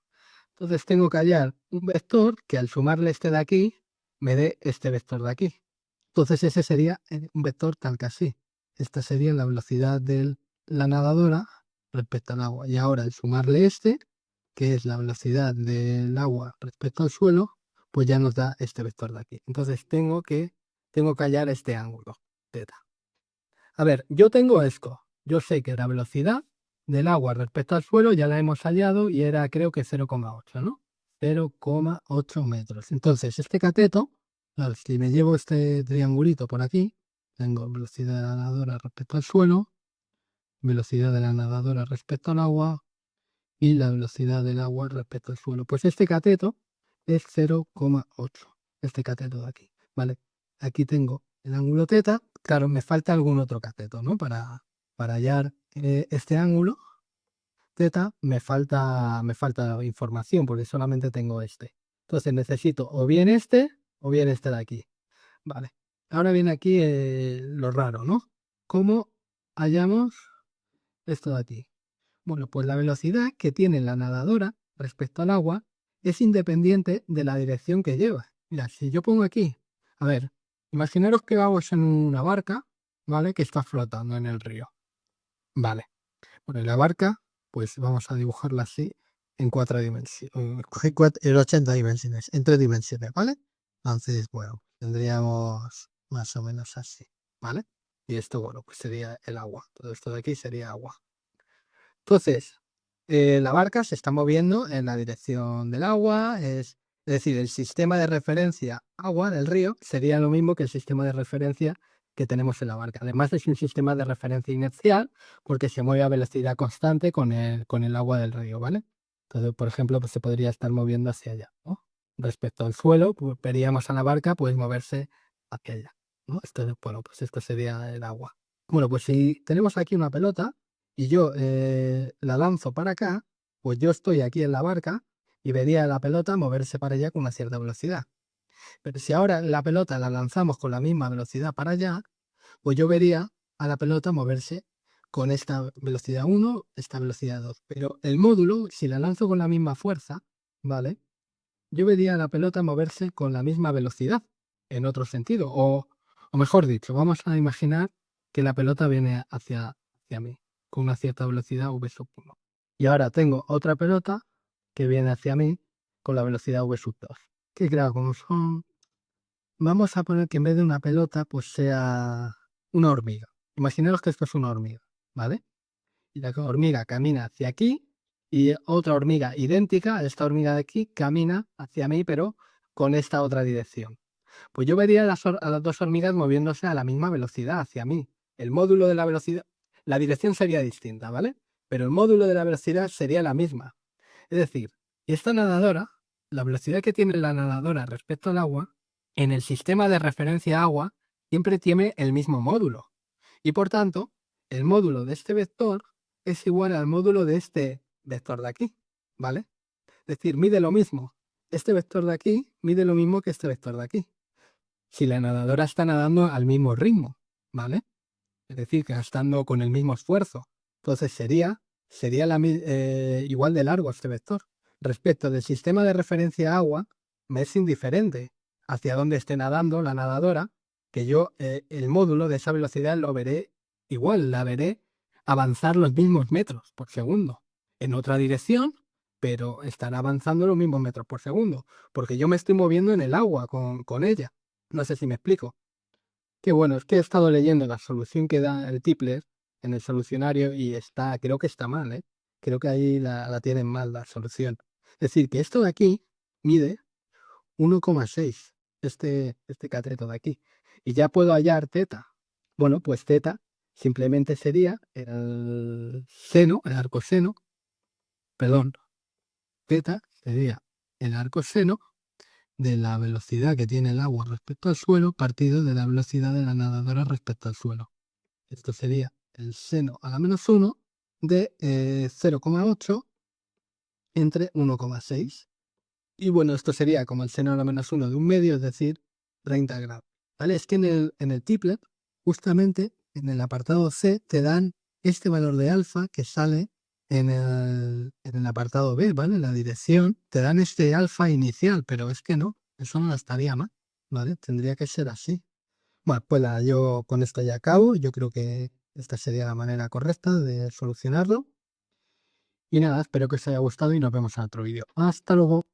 Entonces tengo que hallar un vector que al sumarle este de aquí, me dé este vector de aquí. Entonces ese sería un vector tal que así. Esta sería la velocidad de la nadadora respecto al agua. Y ahora al sumarle este, que es la velocidad del agua respecto al suelo, pues ya nos da este vector de aquí. Entonces tengo que hallar este ángulo, θ. A ver, yo tengo esto. Yo sé que la velocidad del agua respecto al suelo ya la hemos hallado y era creo que 0,8, ¿no? 0,8 metros. Entonces, este cateto, claro, si me llevo este triangulito por aquí, tengo velocidad de la nadadora respecto al suelo, velocidad de la nadadora respecto al agua y la velocidad del agua respecto al suelo. Pues este cateto es 0,8. Este cateto de aquí, ¿vale? Aquí tengo el ángulo θ. Claro, me falta algún otro cateto, ¿no? Para hallar este ángulo θ me falta información porque solamente tengo este. Entonces necesito o bien este de aquí. Vale. Ahora viene aquí lo raro, ¿no? ¿Cómo hallamos esto de aquí? Bueno, pues la velocidad que tiene la nadadora respecto al agua es independiente de la dirección que lleva. Mira, si yo pongo aquí, a ver, imaginaros que vamos en una barca, ¿vale? Que está flotando en el río. Vale. Bueno, la barca, pues vamos a dibujarla así en 4 dimensiones, en 80 dimensiones, en 3 dimensiones, ¿vale? Entonces, bueno, tendríamos más o menos así, ¿vale? Y esto, bueno, pues sería el agua. Todo esto de aquí sería agua. Entonces, la barca se está moviendo en la dirección del agua, es decir, el sistema de referencia agua del río sería lo mismo que el sistema de referencia que tenemos en la barca. Además es un sistema de referencia inercial porque se mueve a velocidad constante con el agua del río, ¿vale? Entonces, por ejemplo, pues se podría estar moviendo hacia allá, ¿no? Respecto al suelo, pues, veríamos a la barca pues moverse hacia allá, ¿no? Bueno, pues esto sería el agua. Bueno, pues si tenemos aquí una pelota, y yo la lanzo para acá, pues yo estoy aquí en la barca y vería la pelota moverse para allá con una cierta velocidad. Pero si ahora la pelota la lanzamos con la misma velocidad para allá, pues yo vería a la pelota moverse con esta velocidad 1, esta velocidad 2. Pero el módulo, si la lanzo con la misma fuerza, ¿vale? Yo vería a la pelota moverse con la misma velocidad, en otro sentido. O mejor dicho, vamos a imaginar que la pelota viene hacia mí con una cierta velocidad v sub 1. Y ahora tengo otra pelota que viene hacia mí con la velocidad v sub 2. Que claro, como son... Vamos a poner que en vez de una pelota, pues sea una hormiga. Imaginaros que esto es una hormiga, ¿vale? Y la hormiga camina hacia aquí y otra hormiga idéntica a esta hormiga de aquí camina hacia mí, pero con esta otra dirección. Pues yo vería a las dos hormigas moviéndose a la misma velocidad hacia mí. El módulo de la velocidad, la dirección sería distinta, ¿vale? Pero el módulo de la velocidad sería la misma. Es decir, esta nadadora, la velocidad que tiene la nadadora respecto al agua, en el sistema de referencia agua, siempre tiene el mismo módulo. Y por tanto, el módulo de este vector es igual al módulo de este vector de aquí, ¿vale? Es decir, mide lo mismo. Este vector de aquí mide lo mismo que este vector de aquí. Si la nadadora está nadando al mismo ritmo, ¿vale? Es decir, que estando con el mismo esfuerzo. Entonces sería igual de largo este vector. Respecto del sistema de referencia agua, me es indiferente hacia dónde esté nadando la nadadora, que yo el módulo de esa velocidad lo veré igual, la veré avanzar los mismos metros por segundo en otra dirección, pero estará avanzando los mismos metros por segundo, porque yo me estoy moviendo en el agua con ella. No sé si me explico. Qué bueno, es que he estado leyendo la solución que da el Tipler en el solucionario y creo que está mal, ¿eh? Creo que ahí la tienen mal la solución. Es decir, que esto de aquí mide 1,6, este cateto de aquí. Y ya puedo hallar teta. Bueno, pues teta simplemente sería el seno, el arcoseno, perdón, teta sería el arcoseno de la velocidad que tiene el agua respecto al suelo partido de la velocidad de la nadadora respecto al suelo. Esto sería el seno a la menos 1 de 0,8 entre 1,6. Y bueno, esto sería como el seno a la menos 1 de un medio, es decir, 30 grados. ¿Vale? Es que en el Tiplet, justamente en el apartado C, te dan este valor de alfa que sale en el apartado B, ¿vale? En la dirección, te dan este alfa inicial, pero es que no, eso no estaría mal, ¿vale? Tendría que ser así. Bueno, pues yo con esto ya acabo. Yo creo que esta sería la manera correcta de solucionarlo. Y nada, espero que os haya gustado y nos vemos en otro vídeo. Hasta luego.